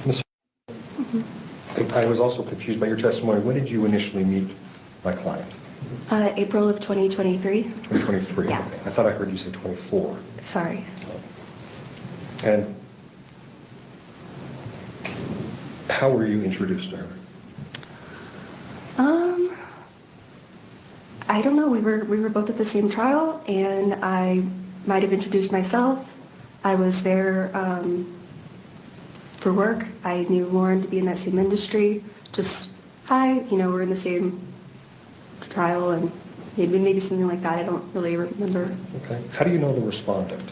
Speaker 3: Miss? I was also confused by your testimony. When did you initially meet my client?
Speaker 8: April of 2023.
Speaker 3: 2023?
Speaker 8: Yeah.
Speaker 3: Okay. I thought I heard you say 24.
Speaker 8: Sorry.
Speaker 3: And how were you introduced to her?
Speaker 8: I don't know. We were both at the same trial, and I might have introduced myself. I was there for work. I knew Lauren to be in that same industry. Just, hi, we're in the same trial, and maybe something like that. I don't really remember.
Speaker 3: Okay. How do you know the respondent?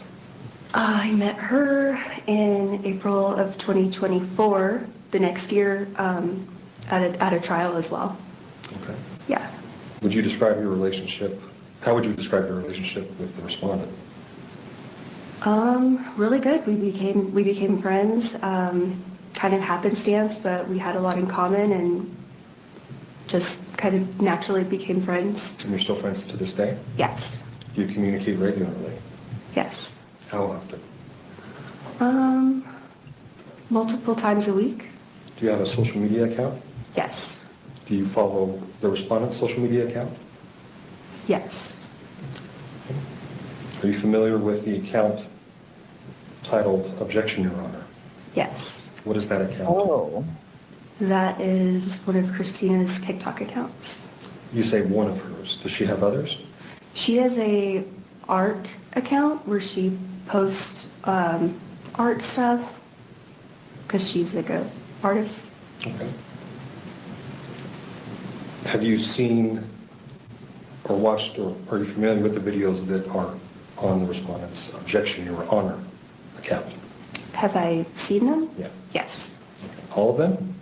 Speaker 8: I met her in April of 2024, the next year, at a trial as well.
Speaker 3: Okay.
Speaker 8: Yeah.
Speaker 3: Would you describe your relationship? How would you describe your relationship with the respondent?
Speaker 8: Really good. We became friends, kind of happenstance, but we had a lot in common and just kind of naturally became friends.
Speaker 3: And you're still friends to this day?
Speaker 8: Yes.
Speaker 3: Do you communicate regularly?
Speaker 8: Yes.
Speaker 3: How often?
Speaker 8: Multiple times a week.
Speaker 3: Do you have a social media account?
Speaker 8: Yes.
Speaker 3: Do you follow the respondent's social media account?
Speaker 8: Yes.
Speaker 3: Are you familiar with the account titled Objection, Your Honor?
Speaker 8: Yes.
Speaker 3: What is that account?
Speaker 5: Oh.
Speaker 8: That is one of Christina's TikTok accounts.
Speaker 3: You say one of hers. Does she have others?
Speaker 8: She has a art account where she posts art stuff because she's like a artist.
Speaker 3: Okay. Have you seen or watched, or are you familiar with the videos that are on the respondent's Objection, Your Honor account?
Speaker 8: Have I seen them?
Speaker 3: Yeah.
Speaker 8: Yes.
Speaker 3: All of them?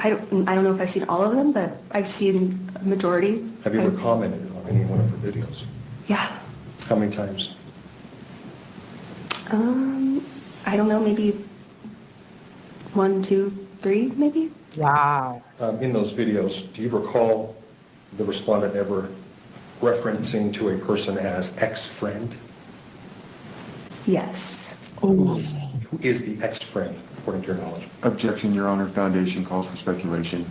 Speaker 8: I don't know if I've seen all of them, but I've seen a majority.
Speaker 3: Have you ever commented on any one of her videos?
Speaker 8: Yeah.
Speaker 3: How many times?
Speaker 8: I don't know, maybe 1, 2, 3, maybe?
Speaker 5: Wow.
Speaker 3: In those videos, do you recall the respondent ever referencing to a person as ex-friend?
Speaker 8: Yes.
Speaker 3: Who is the ex-friend, according to your knowledge?
Speaker 4: Objection, Your Honor. Foundation calls for speculation.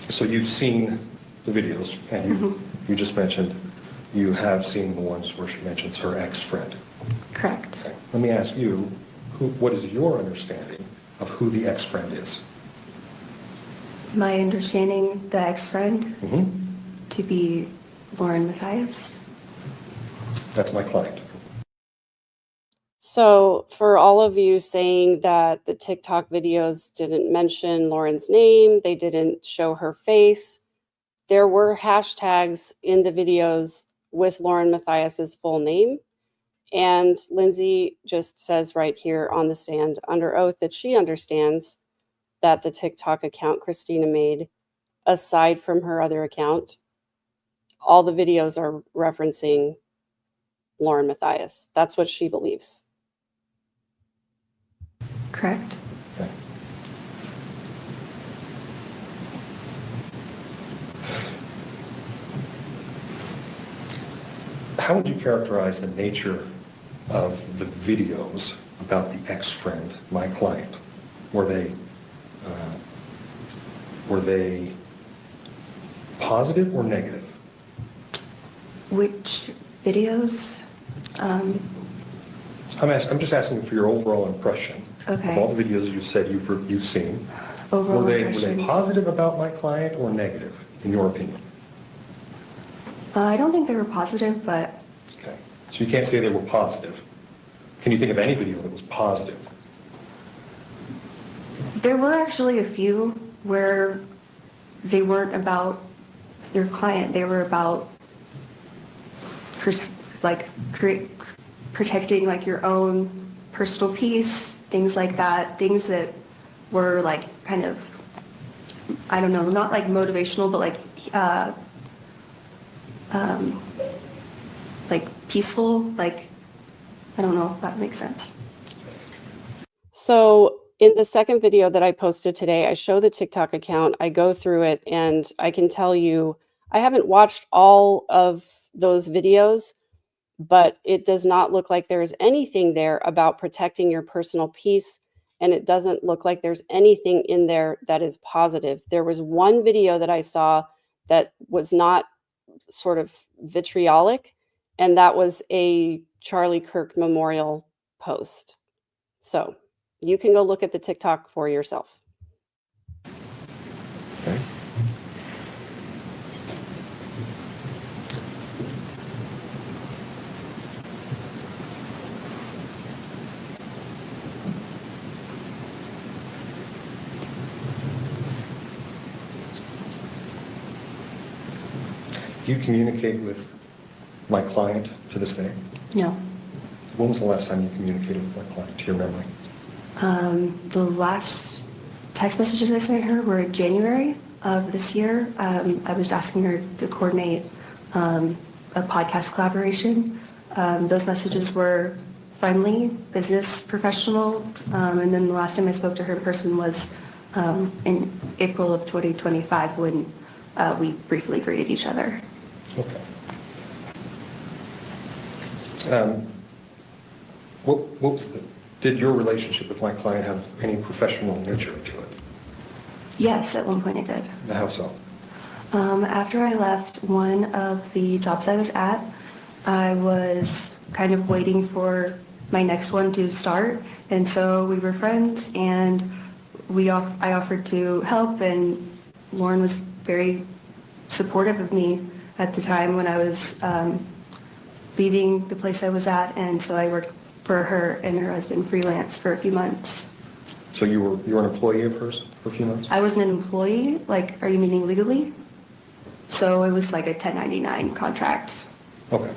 Speaker 3: So you've seen the videos, and you just mentioned you have seen the ones where she mentions her ex-friend.
Speaker 8: Correct.
Speaker 3: Okay. Let me ask you, what is your understanding of who the ex-friend is?
Speaker 8: My understanding, the ex-friend
Speaker 3: Mm-hmm.
Speaker 8: to be Lauren Matthias.
Speaker 3: That's my client.
Speaker 1: So, for all of you saying that the TikTok videos didn't mention Lauren's name, they didn't show her face, there were hashtags in the videos with Lauren Matthias's full name. And Lindsay just says right here on the stand under oath that she understands that the TikTok account Christina made, aside from her other account, all the videos are referencing Lauren Matthias. That's what she believes.
Speaker 8: Correct.
Speaker 3: Okay. How would you characterize the nature of the videos about the ex-friend, my client? Were they positive or negative?
Speaker 8: Which videos?
Speaker 3: I'm just asking for your overall impression
Speaker 8: Okay.
Speaker 3: of all the videos you said you've seen.
Speaker 8: Overall
Speaker 3: Were they
Speaker 8: impression.
Speaker 3: positive about my client or negative, in your opinion?
Speaker 8: I don't think they were positive, but
Speaker 3: Okay. So you can't say they were positive. Can you think of any video that was positive?
Speaker 8: there were actually a few where they weren't about your client. They were about like protecting like your own personal peace, things like that, things that were like kind of, I don't know, not like motivational, but like peaceful, like, I don't know if that makes sense.
Speaker 1: So in the second video that I posted today, I show the TikTok account, I go through it, and I can tell you, I haven't watched all of those videos, but it does not look like there's anything there about protecting your personal peace. And it doesn't look like there's anything in there that is positive. There was one video that I saw that was not sort of vitriolic, and that was a Charlie Kirk memorial post. So you can go look at the TikTok for yourself.
Speaker 3: Okay. Do you communicate with my client to this day?
Speaker 8: No.
Speaker 3: When was the last time you communicated with my client, to your memory?
Speaker 8: The last text messages I sent her were in January of this year. I was asking her to coordinate a podcast collaboration. Those messages were friendly, business, professional, and then the last time I spoke to her in person was in April of 2025 when we briefly greeted each other.
Speaker 3: Okay. What was did your relationship with my client have any professional nature to it?
Speaker 8: Yes, at one point it did.
Speaker 3: How so?
Speaker 8: After I left one of the jobs I was at, I was kind of waiting for my next one to start, and so we were friends, and I offered to help, and Lauren was very supportive of me at the time when I was leaving the place I was at, and so I worked for her and her husband freelance for a few months.
Speaker 3: So you were an employee of hers for a few months?
Speaker 8: I wasn't an employee, like, are you meaning legally? So it was like a 1099 contract,
Speaker 3: Okay.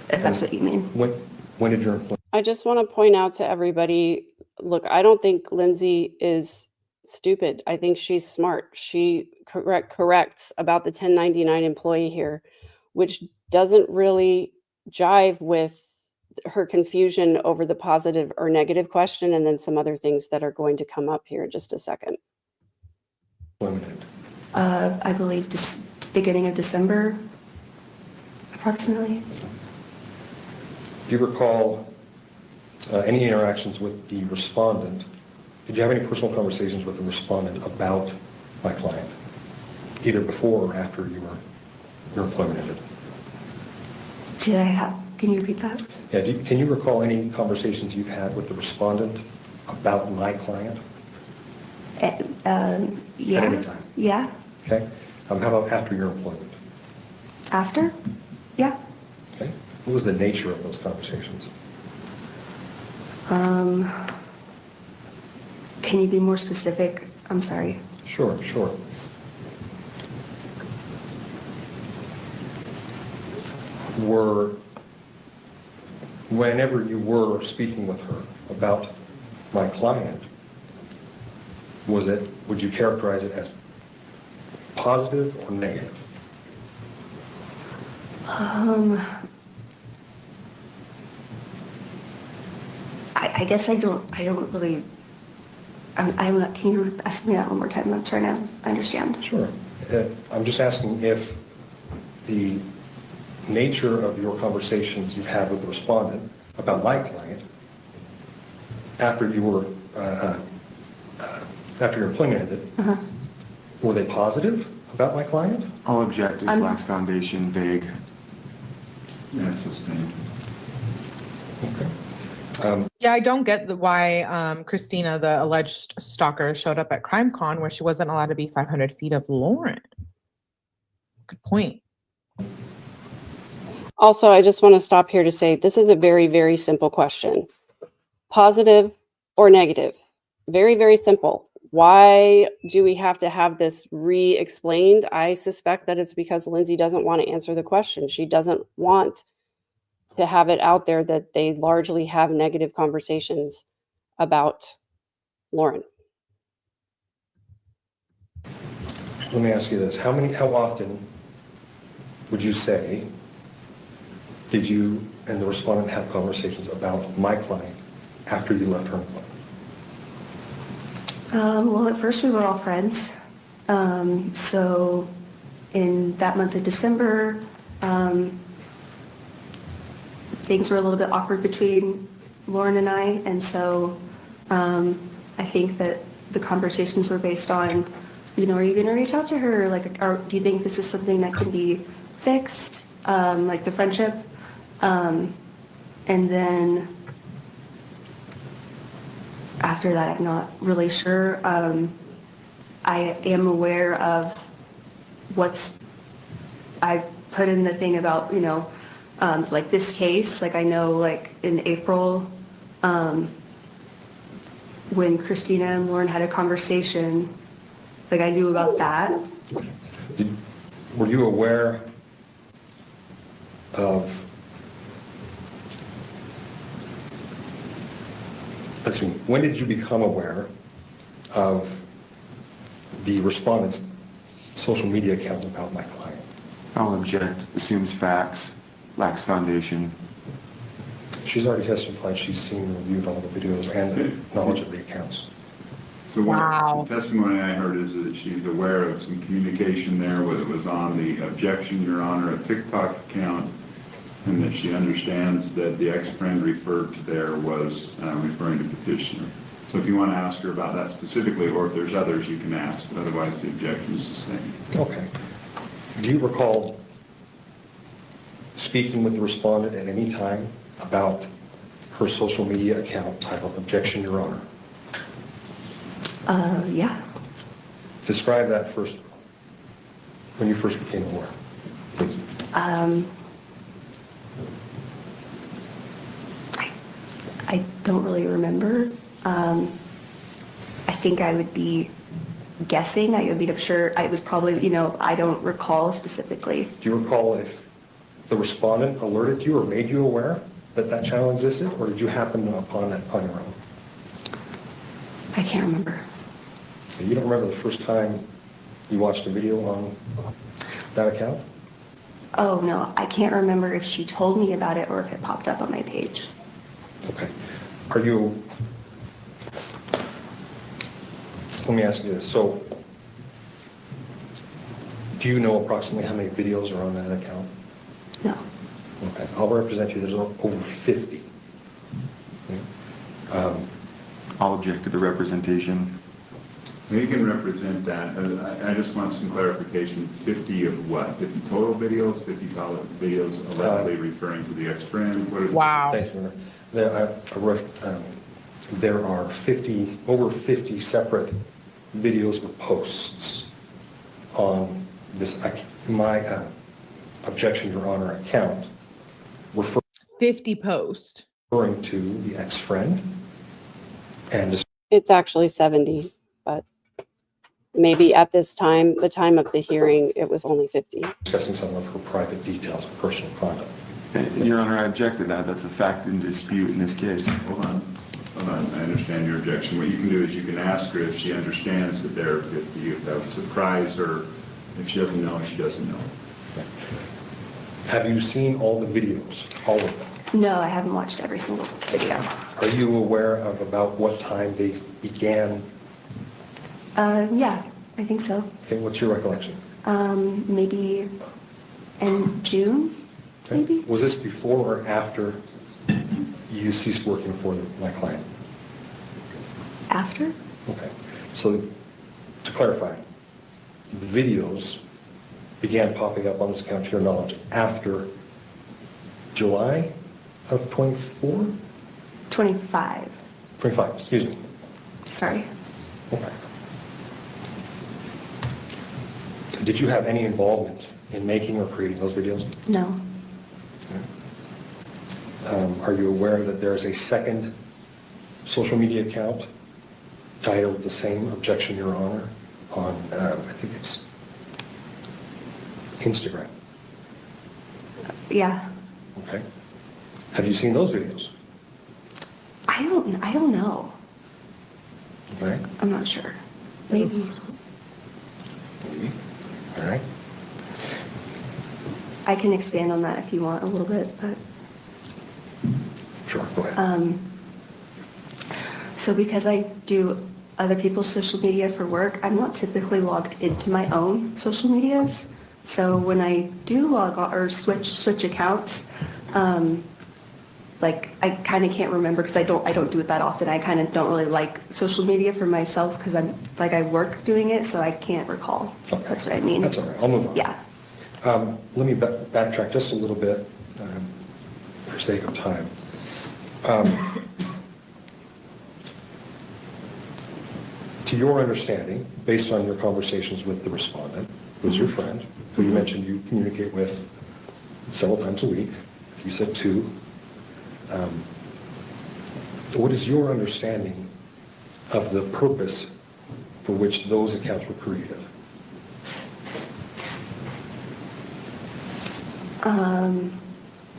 Speaker 8: if that's what you mean.
Speaker 3: When did your employment?
Speaker 1: I just want to point out to everybody, look, I don't think Lindsay is stupid. I think she's smart. She corrects about the 1099 employee here, which doesn't really jive with her confusion over the positive or negative question, and then some other things that are going to come up here in just a second.
Speaker 8: I believe just beginning of December, approximately.
Speaker 3: Do you recall any interactions with the respondent? Did you have any personal conversations with the respondent about my client, either before or after your employment ended?
Speaker 8: Can you repeat that?
Speaker 3: Yeah, can you recall any conversations you've had with the respondent about my client?
Speaker 8: Yeah.
Speaker 3: At any time?
Speaker 8: Yeah.
Speaker 3: Okay. How about after your employment?
Speaker 8: After? Yeah.
Speaker 3: Okay. What was the nature of those conversations?
Speaker 8: Can you be more specific? I'm sorry.
Speaker 3: Sure. Whenever you were speaking with her about my client, would you characterize it as positive or negative?
Speaker 8: I guess I don't really, I'm not, can you ask me that one more time? I'm trying to understand.
Speaker 3: Sure. I'm just asking if the nature of your conversations you've had with the respondent about my client after your employment ended, were they positive about my client?
Speaker 4: All objectives, lacks foundation, vague. Yeah, sustained.
Speaker 3: Okay.
Speaker 5: Yeah, I don't get why Christina, the alleged stalker, showed up at CrimeCon where she wasn't allowed to be 500 feet of Lauren. Good point.
Speaker 1: Also, I just want to stop here to say this is a very, very simple question. Positive or negative? Very, very simple. Why do we have to have this re-explained? I suspect that it's because Lindsay doesn't want to answer the question. She doesn't want to have it out there that they largely have negative conversations about Lauren.
Speaker 3: Let me ask you this. How often would you say did you and the respondent have conversations about my client after you left her employment?
Speaker 8: Well, at first we were all friends. So in that month of December, things were a little bit awkward between Lauren and I. And so I think that the conversations were based on, are you going to reach out to her? Like, or do you think this is something that can be fixed? Like the friendship. And then after that, I'm not really sure. I am aware of I put in the thing about, like this case, like I know like in April, when Christina and Lauren had a conversation, like I knew about that.
Speaker 3: Were you aware of, let's see, when did you become aware of the respondent's social media account about my client?
Speaker 4: I'll object. Assumes facts, lacks foundation.
Speaker 3: She's already testified she's seen and reviewed all the videos and knowledge of the accounts.
Speaker 2: So
Speaker 5: Wow.
Speaker 2: the testimony I heard is that she's aware of some communication there, whether it was on the objection, Your Honor, a TikTok account, and that she understands that the ex-friend referred to there was referring to petitioner. So if you want to ask her about that specifically, or if there's others, you can ask, but otherwise the objection is sustained.
Speaker 3: Okay. Do you recall speaking with the respondent at any time about her social media account titled Objection, Your Honor?
Speaker 8: Yeah.
Speaker 3: Describe that first, when you first became aware, please.
Speaker 8: I don't really remember. I think I would be guessing. I would be sure. I was probably, I don't recall specifically.
Speaker 3: Do you recall if the respondent alerted you or made you aware that that channel existed, or did you happen upon it on your own?
Speaker 8: I can't remember.
Speaker 3: You don't remember the first time you watched a video on that account?
Speaker 8: Oh, no. I can't remember if she told me about it or if it popped up on my page.
Speaker 3: Okay. Are you, let me ask you this. So, do you know approximately how many videos are on that account?
Speaker 8: No.
Speaker 3: Okay. I'll represent you. There's over 50.
Speaker 4: I'll object to the representation.
Speaker 2: You can represent that. I just want some clarification. 50 of what? 50 total videos? 50 total videos allegedly referring to the ex-friend? What is
Speaker 5: Wow.
Speaker 3: Thank you, Mayor. There are over 50 separate videos or posts on this my Objection, Your Honor account referring
Speaker 5: 50 post.
Speaker 3: to the ex-friend and
Speaker 1: It's actually 70, but maybe at this time, the time of the hearing, it was only 50.
Speaker 3: discussing some of her private details of personal conduct.
Speaker 4: Your Honor, I object to that. That's a fact in dispute in this case.
Speaker 2: Hold on. I understand your objection. What you can do is you can ask her if she understands that there are 50, if that would surprise her. If she doesn't know, she doesn't know.
Speaker 3: Have you seen all the videos, all of them?
Speaker 8: No, I haven't watched every single video.
Speaker 3: Are you aware of about what time they began?
Speaker 8: Yeah, I think so.
Speaker 3: Okay, what's your recollection?
Speaker 8: Maybe in June,
Speaker 3: Okay.
Speaker 8: maybe?
Speaker 3: Was this before or after you ceased working for my client?
Speaker 8: After?
Speaker 3: Okay. So to clarify, the videos began popping up on this account, to your knowledge, after July of 24?
Speaker 8: 25.
Speaker 3: 25, excuse me.
Speaker 8: Sorry.
Speaker 3: Okay. Did you have any involvement in making or creating those videos?
Speaker 8: No.
Speaker 3: Are you aware that there's a second social media account titled the same, Objection, Your Honor, on, I think it's Instagram?
Speaker 8: Yeah.
Speaker 3: Okay. Have you seen those videos?
Speaker 8: I don't know.
Speaker 3: Okay.
Speaker 8: I'm not sure. Maybe.
Speaker 3: Maybe. All right.
Speaker 8: I can expand on that if you want a little bit, but.
Speaker 3: Sure, go ahead.
Speaker 8: So because I do other people's social media for work, I'm not typically logged into my own social medias. So when I do log on or switch accounts, like I kind of can't remember because I don't do it that often. I kind of don't really like social media for myself because I work doing it, so I can't recall.
Speaker 3: Okay.
Speaker 8: That's what I mean.
Speaker 3: That's all right. I'll move on.
Speaker 8: Yeah.
Speaker 3: Let me backtrack just a little bit for sake of time. To your understanding, based on your conversations with the respondent, who's your friend, who you mentioned you communicate with several times a week, you said 2, what is your understanding of the purpose for which those accounts were created?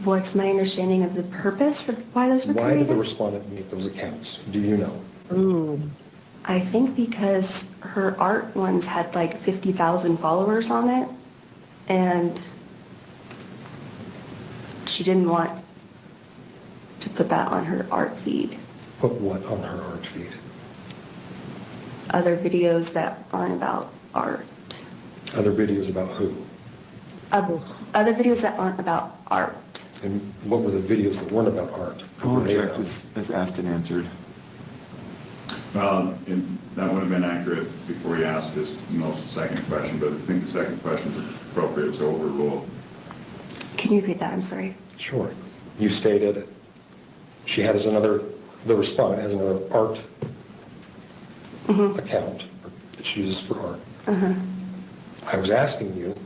Speaker 8: What's my understanding of the purpose of why those were
Speaker 3: Why
Speaker 8: created?
Speaker 3: did the respondent make those accounts? Do you know?
Speaker 5: Ooh.
Speaker 8: I think because her art ones had like 50,000 followers on it, and she didn't want to put that on her art feed.
Speaker 3: Put what on her art feed?
Speaker 8: Other videos that aren't about art.
Speaker 3: Other videos about who?
Speaker 8: Other videos that aren't about art.
Speaker 3: And what were the videos that weren't about art?
Speaker 4: I'll
Speaker 3: Were they
Speaker 4: object
Speaker 3: about?
Speaker 4: as asked and answered.
Speaker 2: And that would have been accurate before you asked this second question, but I think the second question is appropriate to overrule.
Speaker 8: Can you repeat that? I'm sorry.
Speaker 3: Sure. You stated the respondent has another art account that she uses for art. I was asking you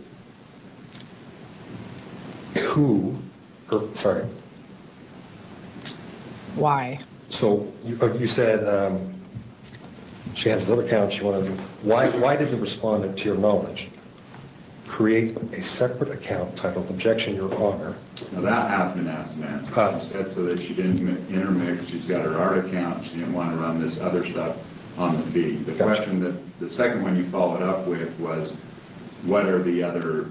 Speaker 5: Why?
Speaker 3: so you said she has another account she wanted to, why did the respondent, to your knowledge, create a separate account titled Objection, Your Honor?
Speaker 2: Now that has been asked and answered. She said so that she didn't intermix. She's got her art account. She didn't want to run this other stuff on the feed. The
Speaker 3: Gotcha.
Speaker 2: question that the second one you followed up with was, what are the other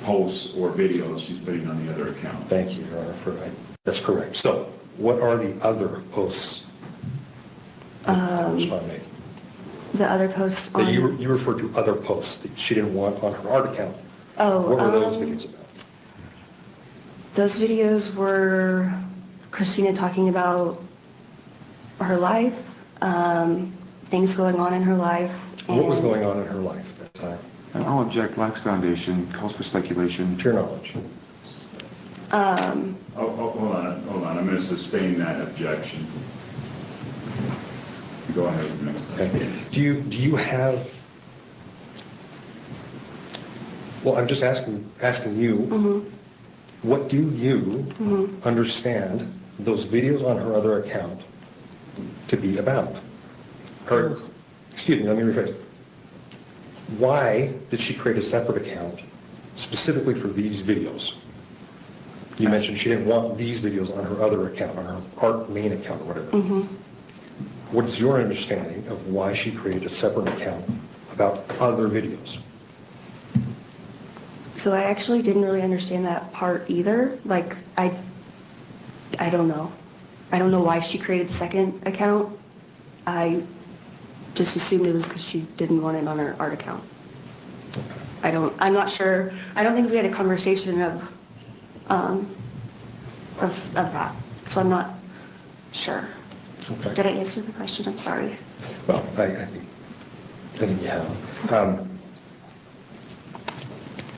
Speaker 2: posts or videos she's putting on the other account?
Speaker 3: Thank you, Your Honor, for that. That's correct. So what are the other posts that the respondent made?
Speaker 8: The other posts
Speaker 3: That
Speaker 8: on...
Speaker 3: you referred to other posts that she didn't want on her art account.
Speaker 8: Oh,
Speaker 3: what were those videos about?
Speaker 8: Those videos were Christina talking about her life, things going on in her life.
Speaker 3: What was
Speaker 8: and-
Speaker 3: going on in her life at that time,
Speaker 4: And I'll object, lacks foundation, calls for speculation.
Speaker 3: to your knowledge?
Speaker 2: Hold on. I'm going to sustain that objection. Go ahead with the next question.
Speaker 3: Okay. Do you have? Well, I'm just asking you. What do you understand those videos on her other account to be about? Or, excuse me, let me rephrase. Why did she create a separate account specifically for these videos? You mentioned she didn't want these videos on her other account, on her art main account or whatever. What is your understanding of why she created a separate account about other videos?
Speaker 8: So I actually didn't really understand that part either. Like, I don't know. I don't know why she created the second account. I just assumed it was because she didn't want it on her art account. I'm not sure. I don't think we had a conversation of that. So I'm not sure.
Speaker 3: Okay.
Speaker 8: Did I answer the question? I'm sorry.
Speaker 3: Well, I think you have.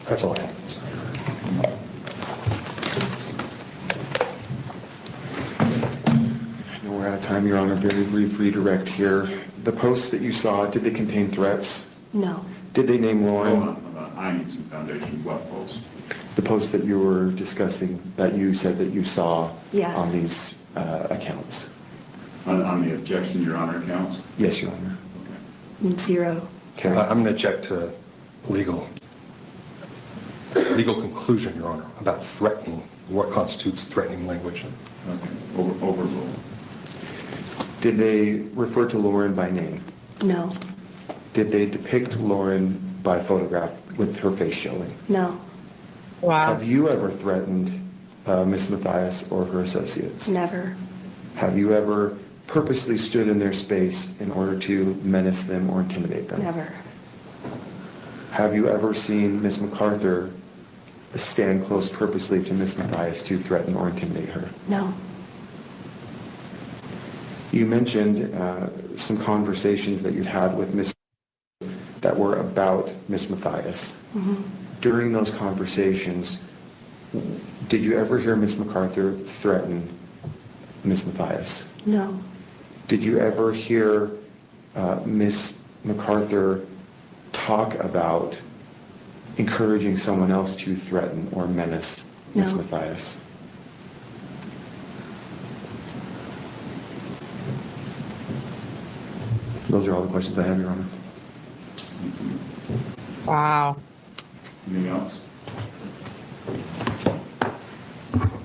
Speaker 3: That's all I have.
Speaker 4: I know we're out of time, Your Honor. Very brief redirect here. The posts that you saw, did they contain threats?
Speaker 8: No.
Speaker 4: Did they name Lauren?
Speaker 2: Hold on. I need some foundation. What post?
Speaker 4: The post that you were discussing, that you said that you saw
Speaker 8: Yeah.
Speaker 4: on these accounts?
Speaker 2: On the objection, Your Honor, counts?
Speaker 4: Yes, Your Honor.
Speaker 8: Zero.
Speaker 4: Okay.
Speaker 3: I'm going to check to legal conclusion, Your Honor, about threatening, what constitutes threatening language.
Speaker 2: Okay, overruled.
Speaker 4: Did they refer to Lauren by name?
Speaker 8: No.
Speaker 4: Did they depict Lauren by photograph with her face showing?
Speaker 8: No.
Speaker 5: Wow.
Speaker 4: Have you ever threatened Ms. Matthias or her associates?
Speaker 8: Never.
Speaker 4: Have you ever purposely stood in their space in order to menace them or intimidate them?
Speaker 8: Never.
Speaker 4: Have you ever seen Ms. MacArthur stand close purposely to Ms. Matthias to threaten or intimidate her?
Speaker 8: No.
Speaker 4: You mentioned some conversations that you'd had with Ms. that were about Ms. Matthias.
Speaker 8: Mm-hmm.
Speaker 4: During those conversations, did you ever hear Ms. MacArthur threaten Ms. Matthias?
Speaker 8: No.
Speaker 4: Did you ever hear Ms. MacArthur talk about encouraging someone else to threaten or menace Ms.
Speaker 8: No.
Speaker 4: Matthias? Those are all the questions I have, Your Honor.
Speaker 5: Wow.
Speaker 2: Anything else?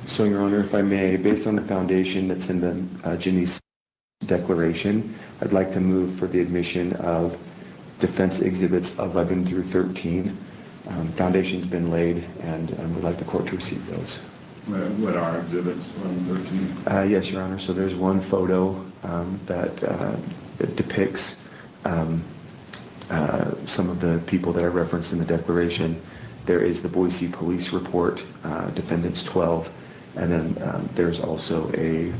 Speaker 4: So, Your Honor, if I may, based on the foundation that's in the Janice declaration, I'd like to move for the admission of defense exhibits 11 through 13. Foundation's been laid, and we'd like the court to receive those.
Speaker 2: What are exhibits 113?
Speaker 4: Yes, Your Honor. So there's one photo that depicts some of the people that I referenced in the declaration. There is the Boise police report, defendants 12, and then there's also a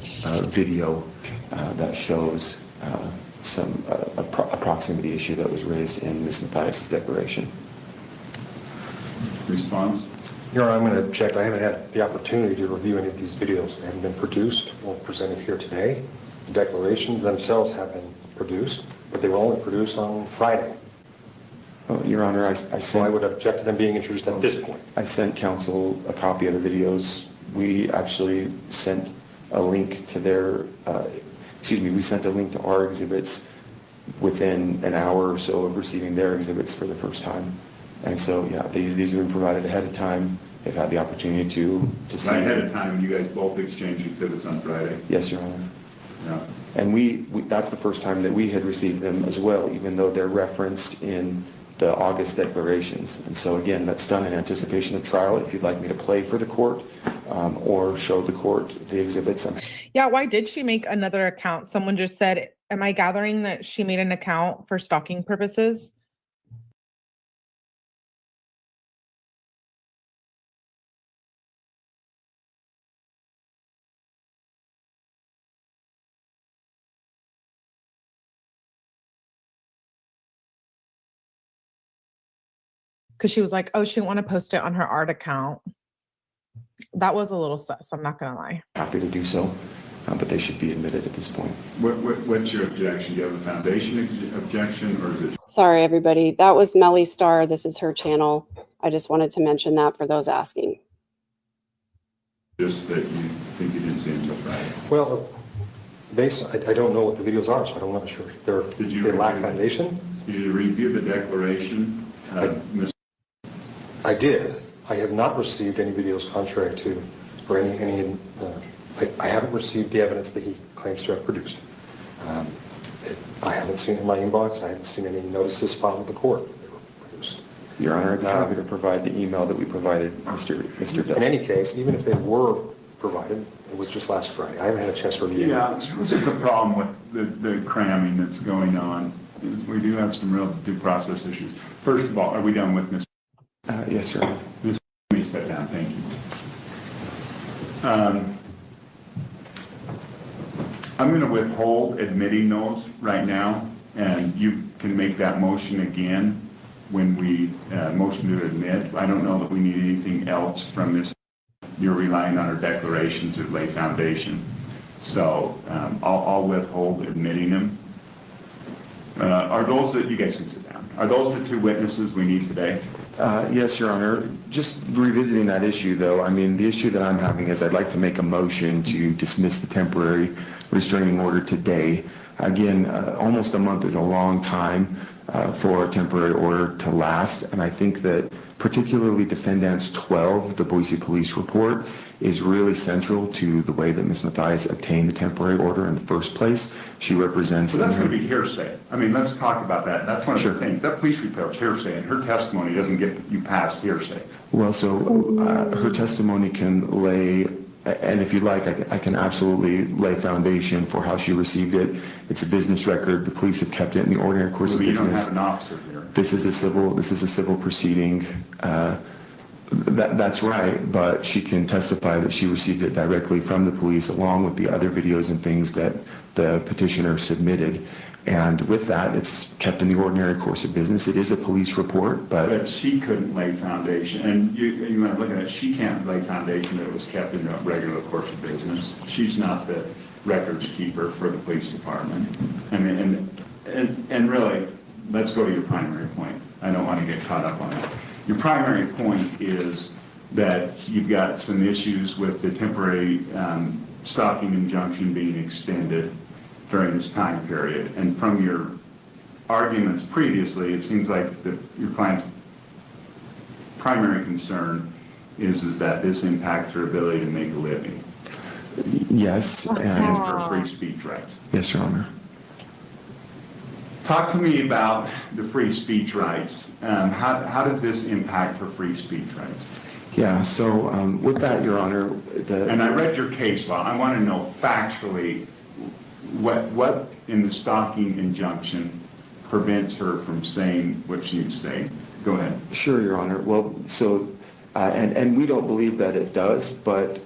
Speaker 4: video that shows a proximity issue that was raised in Ms. Matthias' declaration.
Speaker 2: Response?
Speaker 3: Your Honor, I'm going to check. I haven't had the opportunity to review any of these videos. They haven't been produced or presented here today. The declarations themselves have been produced, but they were only produced on Friday.
Speaker 4: Oh, Your Honor,
Speaker 3: So I would object to them being introduced at this point.
Speaker 4: I sent counsel a copy of the videos. We actually sent a link to their, we sent a link to our exhibits within an hour or so of receiving their exhibits for the first time. And so, yeah, these have been provided ahead of time. They've had the opportunity to see.
Speaker 2: Right ahead of time, you guys both exchanged exhibits on Friday.
Speaker 4: Yes, Your Honor.
Speaker 2: Yeah.
Speaker 4: And we that's the first time that we had received them as well, even though they're referenced in the August declarations. And so again, that's done in anticipation of trial. If you'd like me to play for the court or show the court the exhibits.
Speaker 5: Yeah, why did she make another account? Someone just said, am I gathering that she made an account for stalking purposes? Because she was like, oh, she want to post it on her art account. That was a little sus, I'm not going to lie.
Speaker 4: Happy to do so, but they should be admitted at this point.
Speaker 2: What's your objection? Do you have a foundation objection, or is it?
Speaker 1: Sorry, everybody. That was Melly Star. This is her channel. I just wanted to mention that for those asking.
Speaker 2: Just that you think you didn't see until Friday?
Speaker 3: Well, I don't know what the videos are, so I'm not sure if they lack foundation.
Speaker 2: Did you review the declaration?
Speaker 3: I did. I have not received any videos contrary to, or I haven't received the evidence that he claims to have produced. I haven't seen it in my inbox. I haven't seen any notices filed with the court that they were produced.
Speaker 4: Your Honor, I'd be happy to provide the email that we provided Mr. Dell.
Speaker 3: In any case, even if they were provided, it was just last Friday. I haven't had a chance to review
Speaker 2: Yeah,
Speaker 3: it.
Speaker 2: this is the problem with the cramming that's going on. Is we do have some real due process issues. First of all, are we done with Ms.?
Speaker 4: Yes, sir.
Speaker 2: Let me sit down, thank you. I'm going to withhold admitting those right now, and you can make that motion again when we motion to admit. I don't know that we need anything else from this. You're relying on our declaration to lay foundation. So I'll withhold admitting them. Are those that, you guys can sit down, are those the two witnesses we need today?
Speaker 4: Yes, Your Honor. Just revisiting that issue, though, I mean, the issue that I'm having is I'd like to make a motion to dismiss the temporary restraining order today. Again, almost a month is a long time for a temporary order to last, and I think that particularly Defendants 12, the Boise Police Report, is really central to the way that Ms. Matthias obtained the temporary order in the first place. She represents...
Speaker 2: Well, that's going to be hearsay. I mean, let's talk about that. That's one of the things. That police report's hearsay, and her testimony doesn't get you past hearsay.
Speaker 4: Well, so her testimony can lay, and if you like, I can absolutely lay foundation for how she received it. It's a business record. The police have kept it in the ordinary course of business.
Speaker 2: You don't have an officer here.
Speaker 4: This is a civil proceeding. That's right, but she can testify that she received it directly from the police along with the other videos and things that the petitioner submitted. And with that, it's kept in the ordinary course of business. It is a police report,
Speaker 2: but she couldn't lay foundation. And you want to look at it, she can't lay foundation that it was kept in the regular course of business. She's not the records keeper for the police department. And really, let's go to your primary point. I don't want to get caught up on that. Your primary point is that you've got some issues with the temporary stalking injunction being extended during this time period. And from your arguments previously, it seems like your client's primary concern is that this impacts her ability to make a living.
Speaker 4: Yes.
Speaker 2: And her free speech rights.
Speaker 4: Yes, Your Honor.
Speaker 2: Talk to me about the free speech rights. How does this impact her free speech rights?
Speaker 4: Yeah, so with that, Your Honor,
Speaker 2: and I read your case law. I want to know factually what in the stalking injunction prevents her from saying what she needs to say. Go ahead.
Speaker 4: Sure, Your Honor. Well, so, and we don't believe that it does, but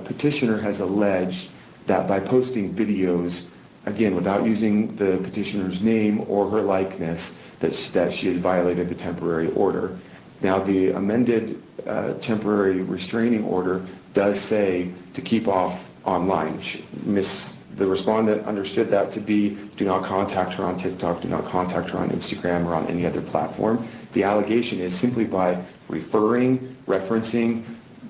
Speaker 4: petitioner has alleged that by posting videos, again, without using the petitioner's name or her likeness, that she has violated the temporary order. Now, the amended temporary restraining order does say to keep off online. The respondent understood that to be do not contact her on TikTok, do not contact her on Instagram or on any other platform. The allegation is simply by referencing,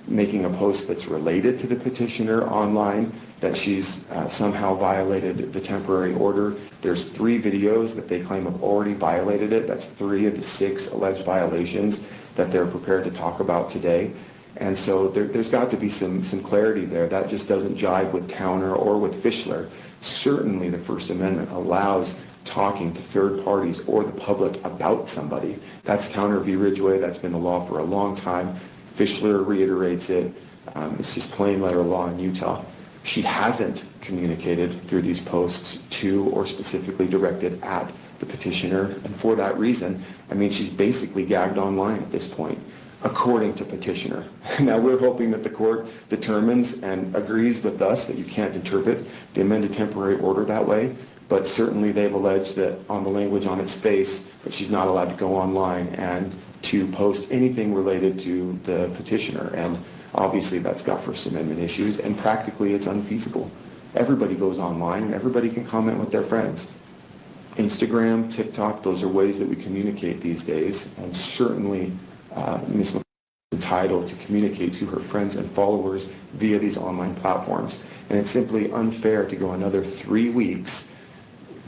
Speaker 4: making a post that's related to the petitioner online, that she's somehow violated the temporary order. There's 3 videos that they claim have already violated it. That's 3 of the 6 alleged violations that they're prepared to talk about today. And so there's got to be some clarity there. That just doesn't jive with Towner or with Fischler. Certainly the First Amendment allows talking to third parties or the public about somebody. That's Towner v. Ridgway. That's been the law for a long time. Fischler reiterates it. It's just plain letter law in Utah. She hasn't communicated through these posts to or specifically directed at the petitioner. And for that reason, I mean, she's basically gagged online at this point, according to petitioner. Now, we're hoping that the court determines and agrees with us that you can't interpret the amended temporary order that way, but certainly they've alleged that on the language on its face that she's not allowed to go online and to post anything related to the petitioner. And obviously that's got First Amendment issues, and practically it's unfeasible. Everybody goes online and everybody can comment with their friends. Instagram, TikTok, those are ways that we communicate these days, and certainly Ms. McCall is entitled to communicate to her friends and followers via these online platforms. And it's simply unfair to go another 3 weeks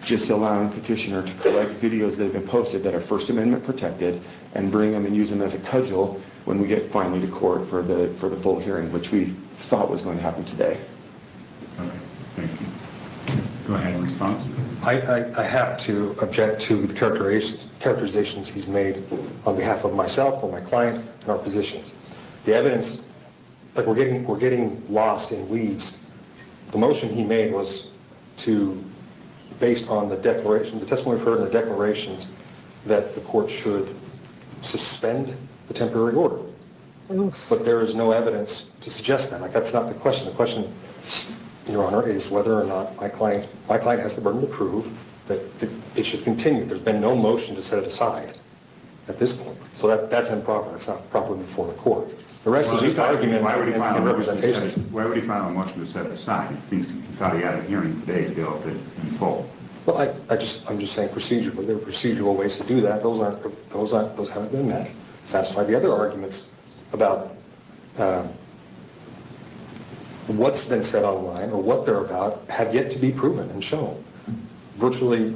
Speaker 4: just allowing petitioner to collect videos that have been posted that are First Amendment protected and bring them and use them as a cudgel when we get finally to court for the full hearing, which we thought was going to happen today.
Speaker 2: Okay, thank you. Go ahead and respond.
Speaker 3: I have to object to the characterizations he's made on behalf of myself or my client and our positions. The evidence, like we're getting lost in weeds. The motion he made was based on the declaration, the testimony we've heard in the declarations, that the court should suspend the temporary order. But there is no evidence to suggest that. Like, that's not the question. The question, Your Honor, is whether or not my client has the burden to prove that it should continue. There's been no motion to set it aside at this point. So that's improper. That's not properly before the court. The rest is just argument and representation.
Speaker 2: Why would he file a motion to set it aside? He thought he had a hearing today to deal with it in full.
Speaker 3: Well, I'm just saying procedurally. There are procedural ways to do that. Those haven't been met. satisfy the other arguments about what's been said online or what they're about have yet to be proven and shown. Virtually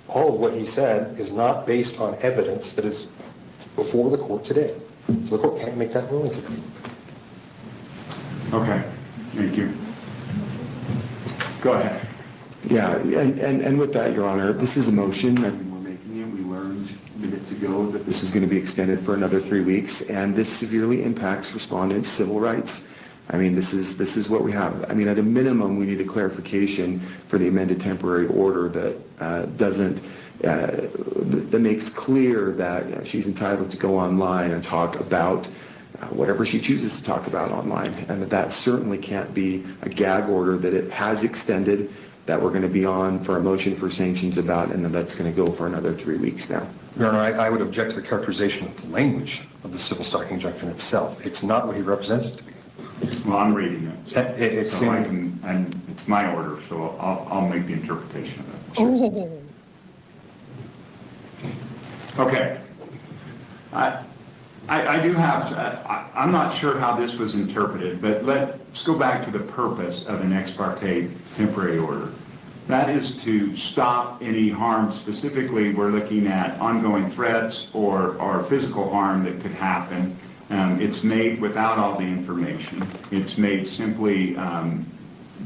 Speaker 3: all of what he said is not based on evidence that is before the court today. So the court can't make that ruling today.
Speaker 2: Okay, thank you. Go ahead.
Speaker 4: Yeah, and with that, Your Honor, this is a motion. I mean, we're making it. We learned minutes ago that this is going to be extended for another 3 weeks, and this severely impacts respondents' civil rights. I mean, this is what we have. I mean, at a minimum, we need a clarification for the amended temporary order that that makes clear that she's entitled to go online and talk about whatever she chooses to talk about online, and that certainly can't be a gag order that it has extended, that we're going to be on for a motion for sanctions about, and then that's going to go for another 3 weeks now.
Speaker 3: Your Honor, I would object to the characterization of the language of the civil stalking injunction itself. It's not what he represents it to be.
Speaker 2: Well, I'm reading it.
Speaker 3: It's
Speaker 2: So I can, and it's my order, so I'll make the interpretation of it.
Speaker 5: Oh.
Speaker 2: Okay. I do have, I'm not sure how this was interpreted, but let's go back to the purpose of an ex parte temporary order. That is to stop any harm. Specifically, we're looking at ongoing threats or physical harm that could happen. It's made without all the information. It's made simply,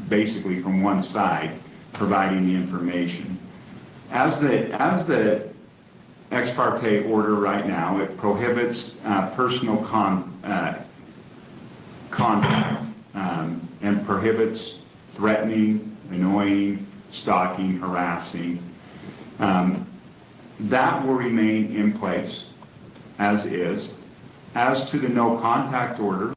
Speaker 2: basically from one side, providing the information. As the ex parte order right now, it prohibits personal contact and prohibits threatening, annoying, stalking, harassing. That will remain in place as is. As to the no contact order,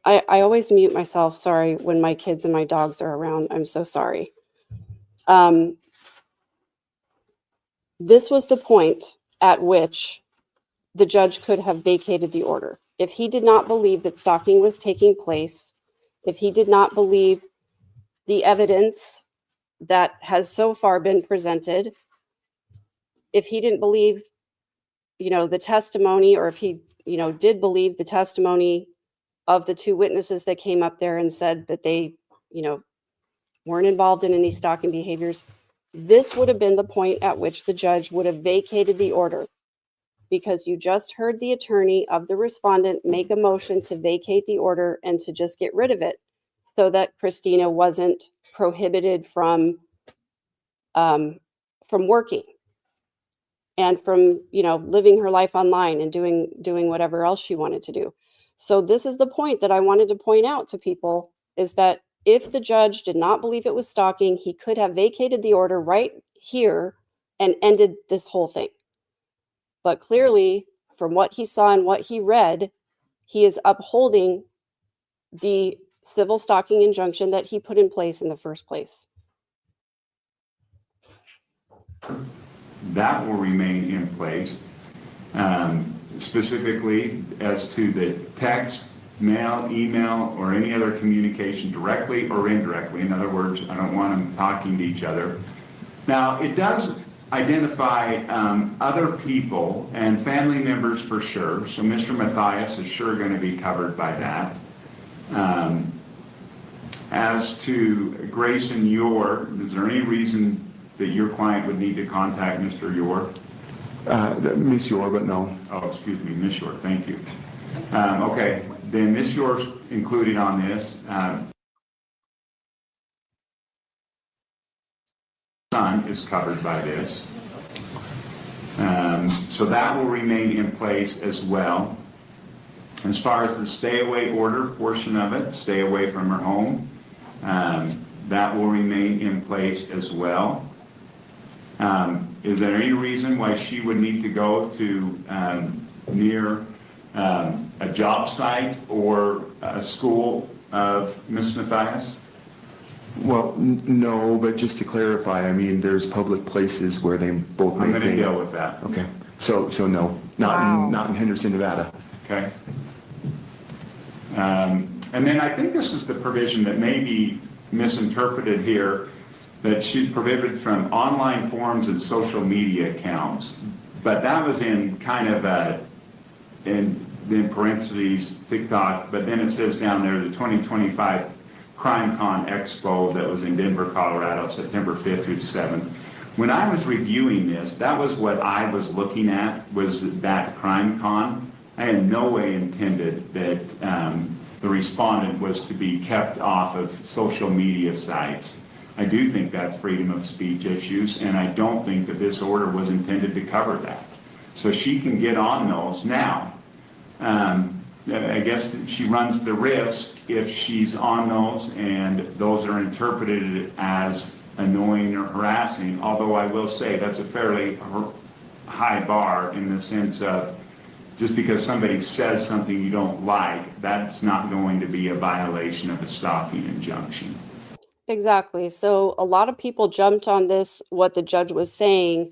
Speaker 1: I always mute myself, sorry, when my kids and my dogs are around. I'm so sorry. This was the point at which the judge could have vacated the order. If he did not believe that stalking was taking place, if he did not believe the evidence that has so far been presented, if he didn't believe, the testimony, or if he, did believe the testimony of the two witnesses that came up there and said that they, weren't involved in any stalking behaviors, this would have been the point at which the judge would have vacated the order, because you just heard the attorney of the respondent make a motion to vacate the order and to just get rid of it so that Christina wasn't prohibited from working and from, living her life online and doing whatever else she wanted to do. So this is the point that I wanted to point out to people, is that if the judge did not believe it was stalking, he could have vacated the order right here and ended this whole thing. But clearly, from what he saw and what he read, he is upholding the civil stalking injunction that he put in place in the first place.
Speaker 2: that will remain in place. Specifically as to the text, mail, email, or any other communication directly or indirectly. In other words, I don't want them talking to each other. Now, it does identify other people and family members for sure. So Mr. Matthias is sure going to be covered by that. As to Grayson Yore, is there any reason that your client would need to contact Mr. Yore?
Speaker 4: Miss Yore, but no.
Speaker 2: Oh, excuse me, Miss Yore, thank you. Okay, then Miss Yore's included on this. Son is covered by this. So that will remain in place as well. As far as the stay away order portion of it, stay away from her home, that will remain in place as well. Is there any reason why she would need to go to near a job site or a school of Ms. Matthias?
Speaker 4: Well, no, but just to clarify, I mean, there's public places where they both
Speaker 2: I'm
Speaker 4: may
Speaker 2: going to
Speaker 4: think.
Speaker 2: deal with that.
Speaker 4: Okay, so no,
Speaker 5: Wow.
Speaker 4: not in Henderson, Nevada.
Speaker 2: Okay. And then I think this is the provision that may be misinterpreted here, that she's prohibited from online forums and social media accounts. But that was in kind of in parentheses, TikTok, but then it says down there the 2025 CrimeCon Expo that was in Denver, Colorado, September 5th through the 7th. When I was reviewing this, that was what I was looking at, was that CrimeCon. I had no way intended that the respondent was to be kept off of social media sites. I do think that's freedom of speech issues, and I don't think that this order was intended to cover that. So she can get on those now. I guess she runs the risk if she's on those and those are interpreted as annoying or harassing, although I will say that's a fairly high bar in the sense of just because somebody says something you don't like, that's not going to be a violation of a stalking injunction.
Speaker 1: Exactly. So a lot of people jumped on this, what the judge was saying,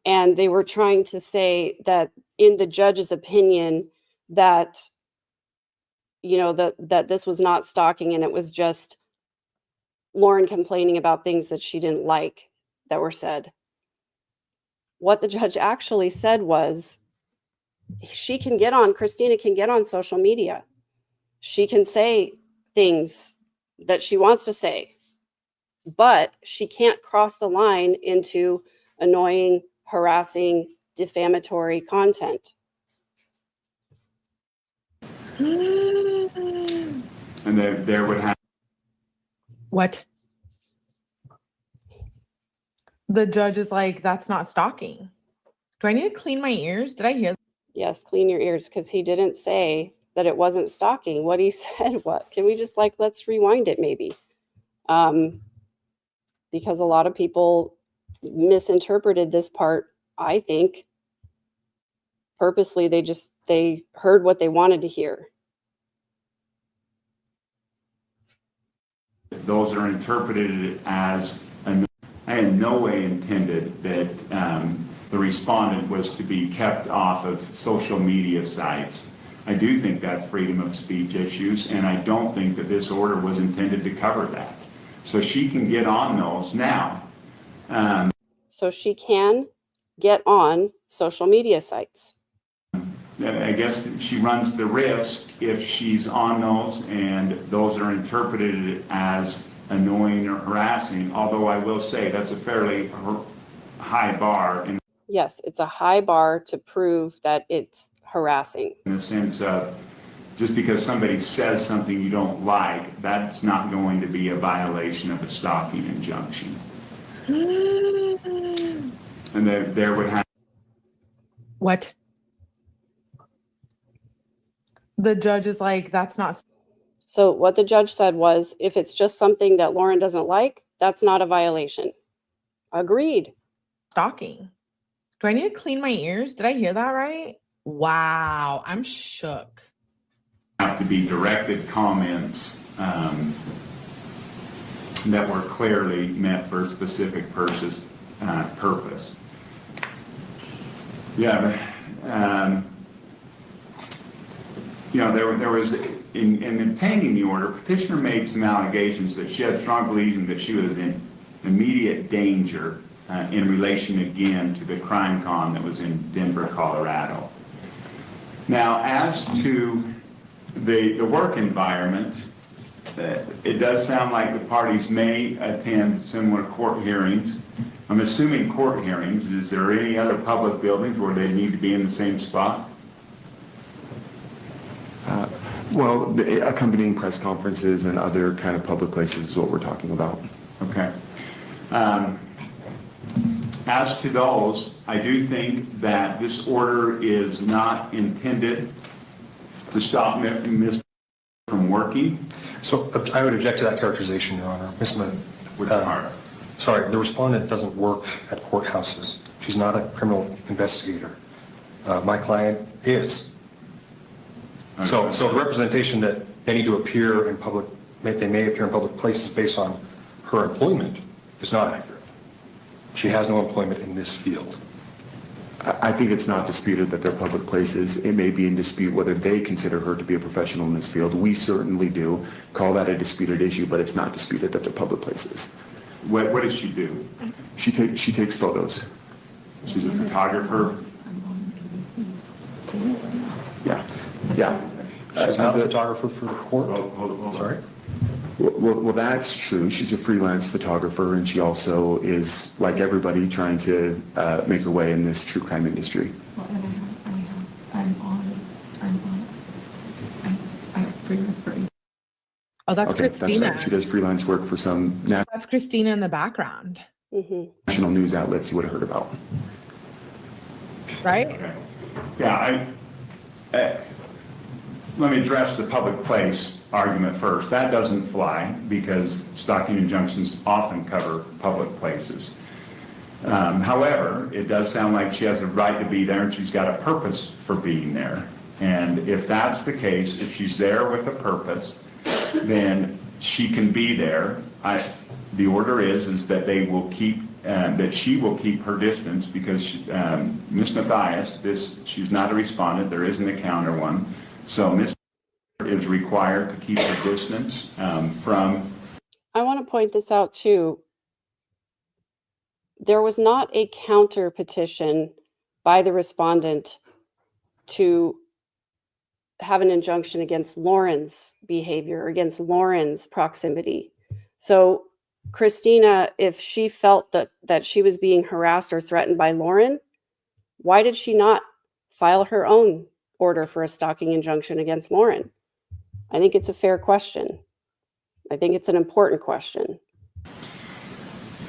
Speaker 1: and they were trying to say that in the judge's opinion that, you know, that this was not stalking and it was just Lauren complaining about things that she didn't like that were said. What the judge actually said was Christina can get on social media. She can say things that she wants to say, but she can't cross the line into annoying, harassing, defamatory content.
Speaker 2: And there would have.
Speaker 5: What? The judge is like, that's not stalking. Do I need to clean my ears? Did I hear?
Speaker 1: Yes, clean your ears, because he didn't say that it wasn't stalking. What he said, can we just let's rewind it maybe? Because a lot of people misinterpreted this part, I think, purposely. They heard what they wanted to hear.
Speaker 2: Those are interpreted as, I in no way intended that the respondent was to be kept off of social media sites. I do think that's freedom of speech issues, and I don't think that this order was intended to cover that. So she can get on those now.
Speaker 1: So she can get on social media sites.
Speaker 2: I guess she runs the risk if she's on those and those are interpreted as annoying or harassing, although I will say that's a fairly high bar in
Speaker 1: Yes, it's a high bar to prove that it's harassing.
Speaker 2: the sense of just because somebody says something you don't like, that's not going to be a violation of a stalking injunction. And there would have.
Speaker 5: What? The judge is like, that's not.
Speaker 1: So what the judge said was, if it's just something that Lauren doesn't like, that's not a violation. Agreed.
Speaker 5: Stalking. Do I need to clean my ears? Did I hear that right? Wow, I'm shook.
Speaker 2: Have to be directed comments that were clearly meant for a specific purpose. Yeah, there was, in obtaining the order, petitioner made some allegations that she had strong belief that she was in immediate danger in relation again to the CrimeCon that was in Denver, Colorado. Now, as to the work environment, it does sound like the parties may attend similar court hearings. I'm assuming court hearings. Is there any other public buildings where they need to be in the same spot?
Speaker 4: Well, the accompanying press conferences and other kind of public places is what we're talking about.
Speaker 2: Okay. As to those, I do think that this order is not intended to stop Ms. from working.
Speaker 3: So I would object to that characterization, Your Honor. Ms.
Speaker 2: Which part?
Speaker 3: Sorry, the respondent doesn't work at courthouses. She's not a criminal investigator. My client is.
Speaker 2: Okay.
Speaker 3: So the representation that they need to appear in public, they may appear in public places based on her employment is not accurate. She has no employment in this field.
Speaker 4: I think it's not disputed that they're public places. It may be in dispute whether they consider her to be a professional in this field. We certainly do call that a disputed issue, but it's not disputed that they're public places.
Speaker 2: What does she do?
Speaker 4: She takes photos.
Speaker 2: She's a photographer?
Speaker 4: Yeah, yeah.
Speaker 3: She's not a photographer for the court?
Speaker 2: Hold on.
Speaker 3: Sorry?
Speaker 4: Well, that's true. She's a freelance photographer, and she also is, like everybody, trying to make her way in this true crime industry.
Speaker 9: Well, and I have freelance for.
Speaker 5: Oh, that's
Speaker 4: Okay,
Speaker 5: Christina.
Speaker 4: that's right. She does freelance work for some
Speaker 5: That's Christina in the background,
Speaker 4: national news outlets you would have heard about.
Speaker 5: right?
Speaker 2: Okay. Yeah, let me address the public place argument first. That doesn't fly because stalking injunctions often cover public places. However, it does sound like she has a right to be there and she's got a purpose for being there. And if that's the case, if she's there with a purpose, then she can be there. The order is that they will keep, that she will keep her distance because Ms. Matthias, she's not a respondent, there isn't a counter one. So Ms. is required to keep her distance from.
Speaker 1: I want to point this out too. There was not a counter petition by the respondent to have an injunction against Lauren's behavior, against Lauren's proximity. So Christina, if she felt that she was being harassed or threatened by Lauren, why did she not file her own order for a stalking injunction against Lauren? I think it's a fair question. I think it's an important question.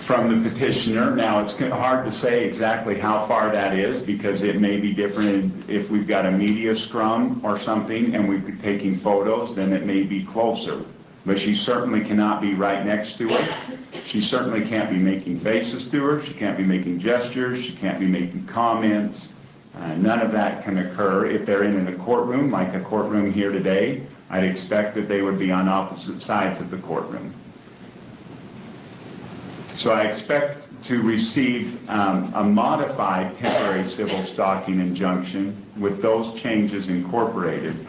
Speaker 2: From the petitioner. Now, it's hard to say exactly how far that is because it may be different if we've got a media scrum or something and we've been taking photos, then it may be closer. But she certainly cannot be right next to her. She certainly can't be making faces to her. She can't be making gestures. She can't be making comments. None of that can occur. If they're in a courtroom, like a courtroom here today, I'd expect that they would be on opposite sides of the courtroom. So I expect to receive a modified temporary civil stalking injunction with those changes incorporated.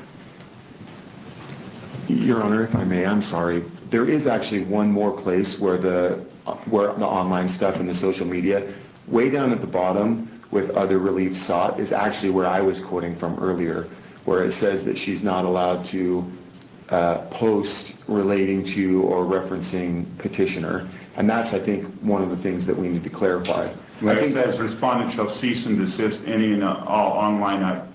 Speaker 4: Your Honor, if I may, I'm sorry. There is actually one more place where the online stuff and the social media, way down at the bottom with other relief sought, is actually where I was quoting from earlier, where it says that she's not allowed to post relating to or referencing petitioner. And that's, I think, one of the things that we need to clarify.
Speaker 2: Where it says respondent shall cease and desist any and all online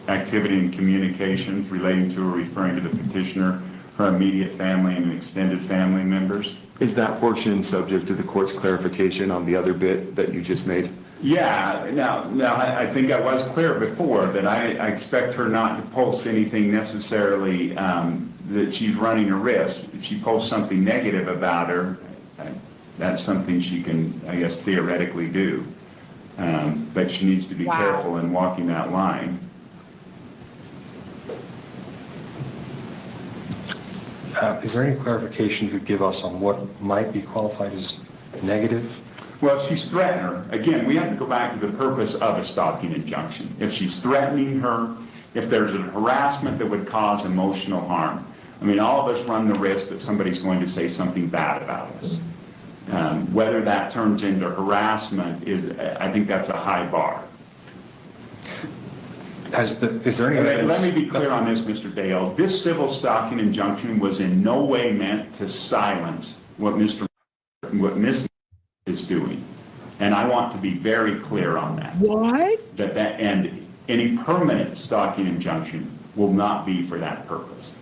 Speaker 2: activity and communications relating to or referring to the petitioner, her immediate family and extended family members.
Speaker 4: Is that portion subject to the court's clarification on the other bit that you just made?
Speaker 2: Yeah, now I think I was clear before that I expect her not to post anything necessarily that she's running a risk. If she posts something negative about her, that's something she can, I guess, theoretically do. But she needs to be careful in walking that line.
Speaker 3: Is there any clarification you could give us on what might be qualified as negative?
Speaker 2: Well, if she's threatening her, again, we have to go back to the purpose of a stalking injunction. If she's threatening her, if there's a harassment that would cause emotional harm. I mean, all of us run the risk that somebody's going to say something bad about us. Whether that turns into harassment I think that's a high bar.
Speaker 3: Is there any evidence?
Speaker 2: Let me be clear on this, Mr. Dale. This civil stalking injunction was in no way meant to silence what Ms. is doing. And I want to be very clear on that.
Speaker 5: What?
Speaker 2: And any permanent stalking injunction will not be for that purpose.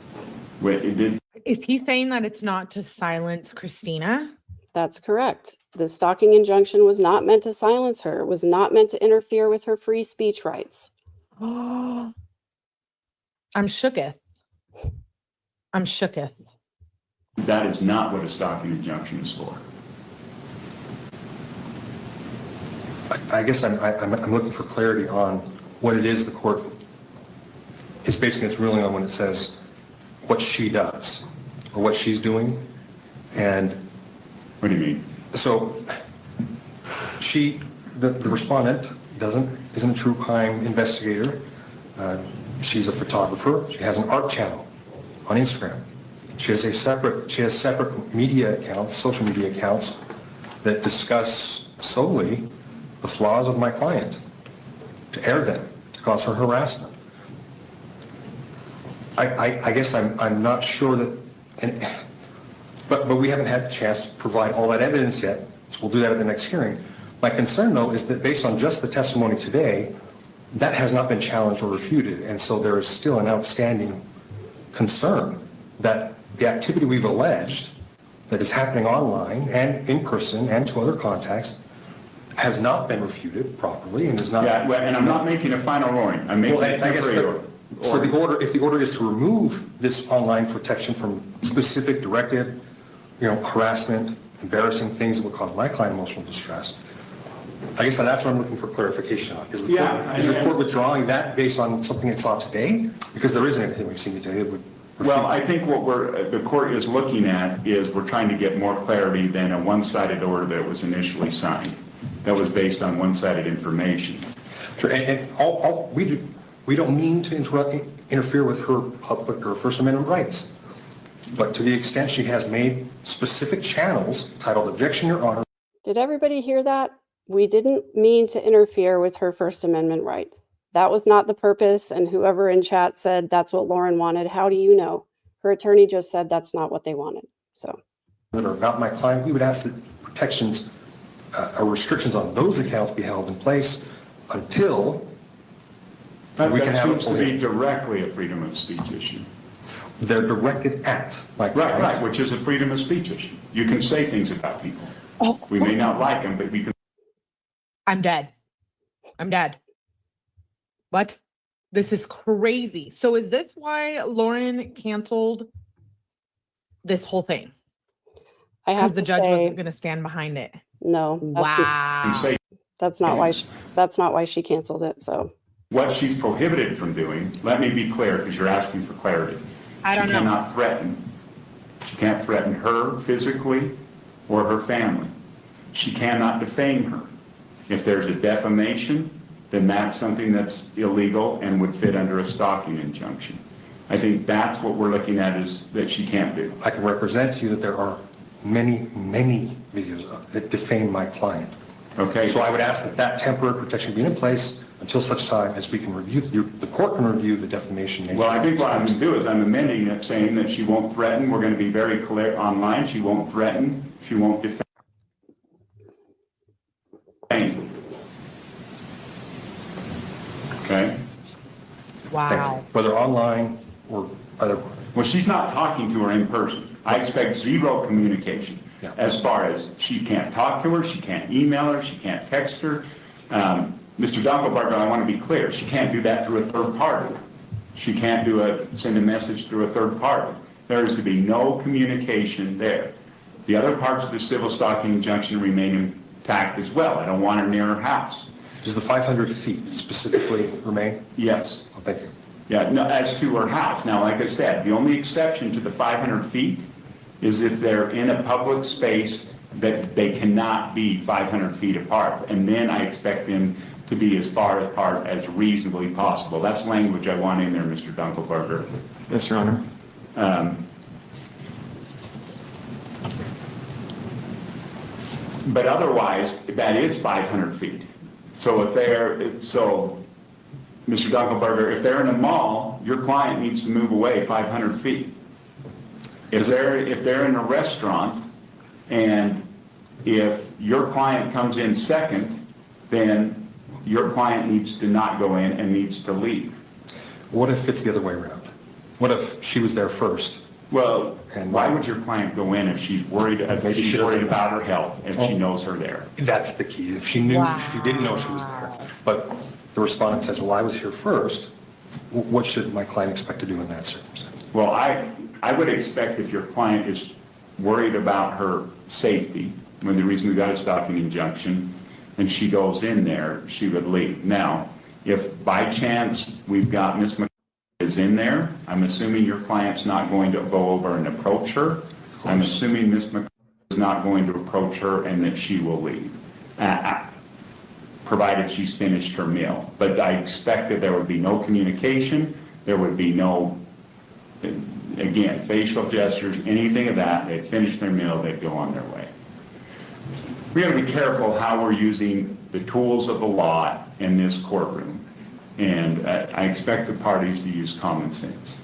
Speaker 5: Is he saying that it's not to silence Christina?
Speaker 1: That's correct. The stalking injunction was not meant to silence her. It was not meant to interfere with her free speech rights.
Speaker 5: Oh, I'm shooketh. I'm shooketh.
Speaker 2: That is not what a stalking injunction is for.
Speaker 3: I guess I'm looking for clarity on what it is the court is basing its ruling on when it says what she does or what she's doing. And
Speaker 2: What do you mean?
Speaker 3: So the respondent isn't a true crime investigator. She's a photographer. She has an art channel on Instagram. She has separate media accounts, social media accounts that discuss solely the flaws of my client, to air them, to cause her harassment. I guess I'm not sure that, but we haven't had the chance to provide all that evidence yet, so we'll do that at the next hearing. My concern, though, is that based on just the testimony today, that has not been challenged or refuted, and so there is still an outstanding concern that the activity we've alleged that is happening online and in person and to other contacts has not been refuted properly and is not.
Speaker 2: Yeah, well, and I'm not making a final ruling. I'm making a temporary order.
Speaker 3: So if the order is to remove this online protection from specific directed, harassment, embarrassing things that would cause my client emotional distress, I guess that's what I'm looking for clarification on. Is the court withdrawing that based on something it saw today? Because there isn't anything we've seen today that would.
Speaker 2: Well, I think what the court is looking at is we're trying to get more clarity than a one-sided order that was initially signed. That was based on one-sided information.
Speaker 3: Sure, and we don't mean to interfere with her First Amendment rights. But to the extent she has made specific channels titled "Objection, Your Honor."
Speaker 1: Did everybody hear that? We didn't mean to interfere with her First Amendment rights. That was not the purpose, and whoever in chat said that's what Lauren wanted, how do you know? Her attorney just said that's not what they wanted, so.
Speaker 3: That are about my client, we would ask that protections or restrictions on those accounts be held in place until we can have a
Speaker 2: seems to be directly a freedom of speech issue.
Speaker 3: They're directed at my client.
Speaker 2: Right, which is a freedom of speech issue. You can say things about people. We may not like them, but we can.
Speaker 5: I'm dead. What? This is crazy. So is this why Lauren canceled this whole thing?
Speaker 1: I have
Speaker 5: Because the judge wasn't going to stand behind it.
Speaker 1: No.
Speaker 5: Wow.
Speaker 1: That's not why she canceled it. So
Speaker 2: What she's prohibited from doing, let me be clear because you're asking for clarity.
Speaker 5: I don't know.
Speaker 2: She cannot threaten. She can't threaten her physically or her family. She cannot defame her. If there's a defamation, then that's something that's illegal and would fit under a stalking injunction. I think that's what we're looking at is that she can't do.
Speaker 3: I can represent to you that there are many, many videos that defame my client.
Speaker 2: Okay.
Speaker 3: So I would ask that temporary protection be in place until such time as we can review, the court can review the defamation nature.
Speaker 2: Well, I think what I'm going to do is I'm amending it, saying that she won't threaten. We're going to be very clear online. She won't threaten. She won't defame. Okay.
Speaker 5: Wow.
Speaker 3: Whether online or other.
Speaker 2: Well, she's not talking to her in person. I expect zero communication.
Speaker 3: Yeah.
Speaker 2: As far as she can't talk to her, she can't email her, she can't text her. Mr. Donkelbarger, I want to be clear, she can't do that through a third party. She can't send a message through a third party. There is to be no communication there. The other parts of the civil stalking injunction remain intact as well. I don't want her near her house.
Speaker 3: Does the 500 feet specifically remain?
Speaker 2: Yes.
Speaker 3: Oh, thank you.
Speaker 2: Yeah, no, as to her house. Now, like I said, the only exception to the 500 feet is if they're in a public space that they cannot be 500 feet apart. And then I expect them to be as far apart as reasonably possible. That's language I want in there, Mr. Dunkelberger.
Speaker 4: Yes, Your Honor.
Speaker 2: But otherwise, that is 500 feet. So Mr. Dunkelberger, if they're in a mall, your client needs to move away 500 feet. If they're in a restaurant and if your client comes in second, then your client needs to not go in and needs to leave.
Speaker 3: What if it's the other way around? What if she was there first?
Speaker 2: Well, why would your client go in if she's worried about her health, if she knows her there?
Speaker 3: That's the key. If she didn't know she was there. But the respondent says, well, I was here first. What should my client expect to do in that circumstance?
Speaker 2: Well, I would expect if your client is worried about her safety, when the reason we got a stalking injunction, and she goes in there, she would leave. Now, if by chance we've got Ms. McCullough is in there, I'm assuming your client's not going to go over and approach her. I'm assuming Ms. McCullough not going to approach her and that she will leave, provided she's finished her meal. But I expected there would be no communication, there would be no, again, facial gestures, anything of that. They'd finish their meal, they'd go on their way. We got to be careful how we're using the tools of the law in this courtroom. And I expect the parties to use common sense.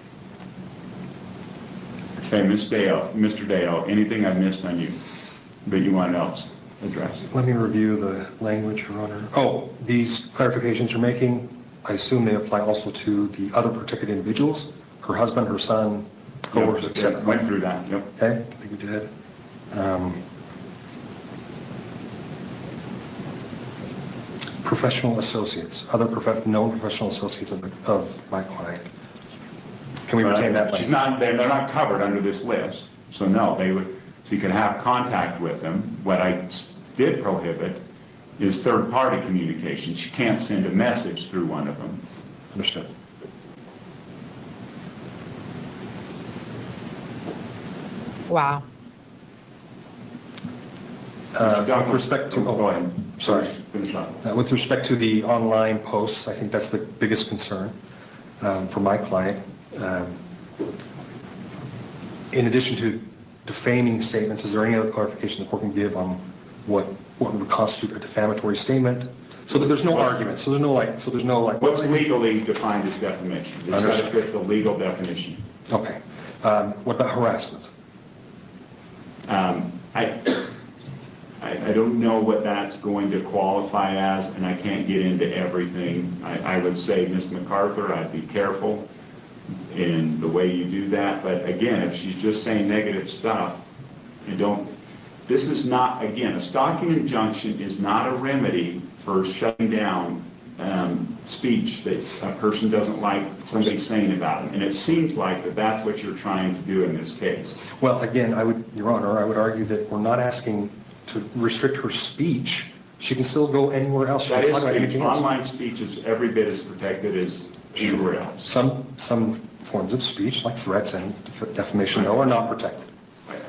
Speaker 2: Okay, Mr. Dale, anything I've missed on you that you want else addressed?
Speaker 3: Let me review the language, Your Honor. Oh, these clarifications you're making, I assume they apply also to the other protected individuals, her husband, her son, coworkers,
Speaker 2: Yep,
Speaker 3: etc.
Speaker 2: went through that. Yep.
Speaker 3: Okay, I think we did. Professional associates, other known professional associates of my client. Can we retain that?
Speaker 2: She's not. They're not covered under this list. So no, they would. So you can have contact with them. What I did prohibit is third-party communication. She can't send a message through one of them.
Speaker 3: Understood.
Speaker 5: Wow.
Speaker 3: With respect to,
Speaker 2: go ahead.
Speaker 3: Sorry.
Speaker 2: Finish up.
Speaker 3: With respect to the online posts, I think that's the biggest concern for my client. In addition to defaming statements, is there any other clarification the court can give on what would constitute a defamatory statement? So that there's no argument. So there's no like.
Speaker 2: What's legally defined as defamation? It's got to fit the legal definition.
Speaker 3: Okay. What about harassment?
Speaker 2: I don't know what that's going to qualify as, and I can't get into everything. I would say, Ms. MacArthur, I'd be careful in the way you do that. But again, if she's just saying negative stuff, this is not, again, a stalking injunction is not a remedy for shutting down speech that a person doesn't like somebody saying about them. And it seems like that's what you're trying to do in this case.
Speaker 3: Well, again, Your Honor, I would argue that we're not asking to restrict her speech. She can still go anywhere else.
Speaker 2: That is speech. Online speech is every bit as protected as anywhere else.
Speaker 3: Some forms of speech, like threats and defamation, are not protected.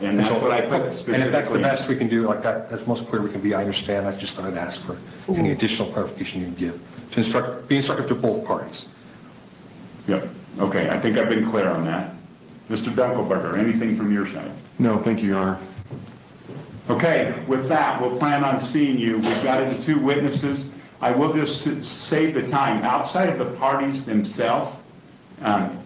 Speaker 2: And that's what I put specifically.
Speaker 3: And if that's the best we can do, like that's most clear we can be, I understand. I just thought I'd ask for any additional clarification you can give to be instructive to both parties.
Speaker 2: Yep. Okay. I think I've been clear on that. Mr. Dunkelberger, anything from your side?
Speaker 4: No, thank you, Your Honor.
Speaker 2: Okay, with that, we'll plan on seeing you. We've got the two witnesses. I will just save the time. Outside of the parties themselves,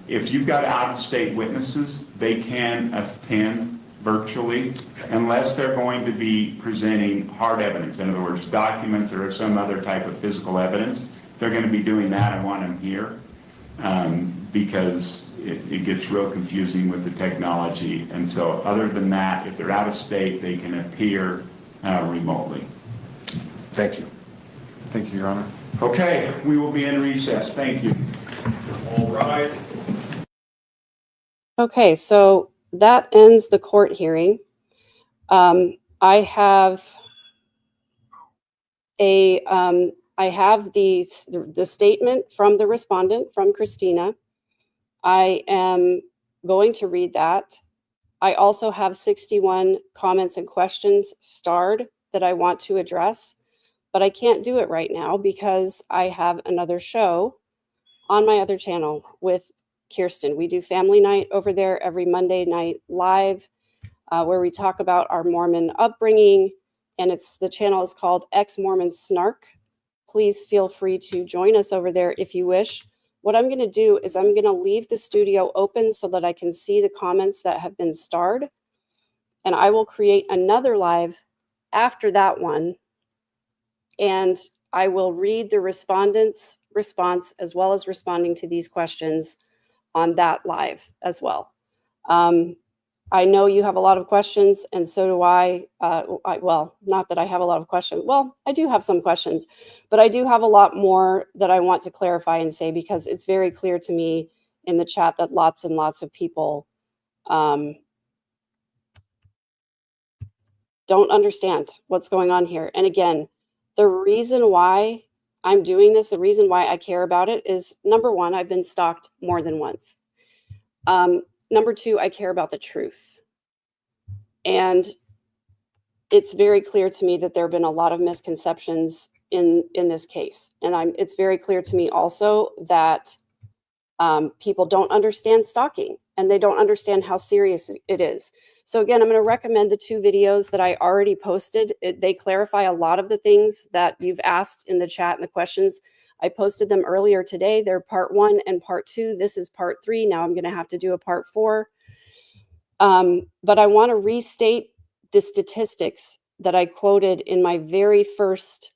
Speaker 2: if you've got out-of-state witnesses, they can attend virtually unless they're going to be presenting hard evidence. In other words, documents or some other type of physical evidence. If they're going to be doing that, I want them here because it gets real confusing with the technology. And so other than that, if they're out of state, they can appear remotely.
Speaker 3: Thank you.
Speaker 4: Thank you, Your Honor.
Speaker 2: Okay, we will be in recess. Thank you. All rise.
Speaker 1: Okay, so that ends the court hearing. I have the statement from the respondent, from Christina. I am going to read that. I also have 61 comments and questions starred that I want to address, but I can't do it right now because I have another show on my other channel with Kirsten. We do family night over there every Monday night live, where we talk about our Mormon upbringing, and the channel is called Ex-Mormon Snark. Please feel free to join us over there if you wish. What I'm going to do is I'm going to leave the studio open so that I can see the comments that have been starred, and I will create another live after that one, and I will read the respondent's response as well as responding to these questions on that live as well. I know you have a lot of questions, and so do I. Well, not that I have a lot of questions. Well, I do have some questions, but I do have a lot more that I want to clarify and say, because it's very clear to me in the chat that lots and lots of people don't understand what's going on here. And again, the reason why I'm doing this, the reason why I care about it is, number one, I've been stalked more than once. Number two, I care about the truth. And it's very clear to me that there have been a lot of misconceptions in this case. And it's very clear to me also that people don't understand stalking and they don't understand how serious it is. So again, I'm going to recommend the 2 videos that I already posted. They clarify a lot of the things that you've asked in the chat and the questions. I posted them earlier today. They're part 1 and part 2. This is part 3. Now I'm going to have to do a part 4. But I want to restate the statistics that I quoted in my very first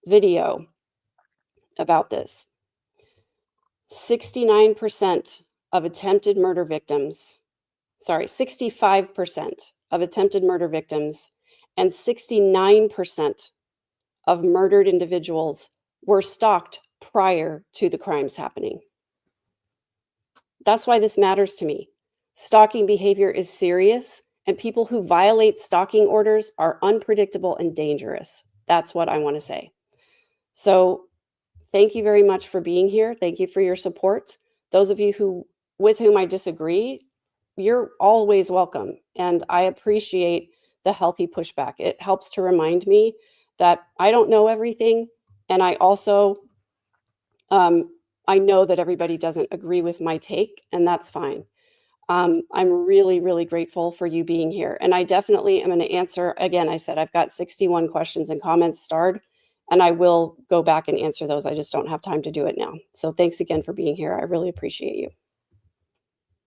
Speaker 1: video about this. 69% of attempted murder victims, 65% of attempted murder victims and 69% of murdered individuals were stalked prior to the crimes happening. That's why this matters to me. Stalking behavior is serious, and people who violate stalking orders are unpredictable and dangerous. That's what I want to say. So thank you very much for being here. Thank you for your support. Those of you with whom I disagree, you're always welcome. And I appreciate the healthy pushback. It helps to remind me that I don't know everything. And I also, I know that everybody doesn't agree with my take, and that's fine. I'm really, really grateful for you being here. And I definitely am going to answer, again, I said I've got 61 questions and comments starred, and I will go back and answer those. I just don't have time to do it now. So thanks again for being here. I really appreciate you.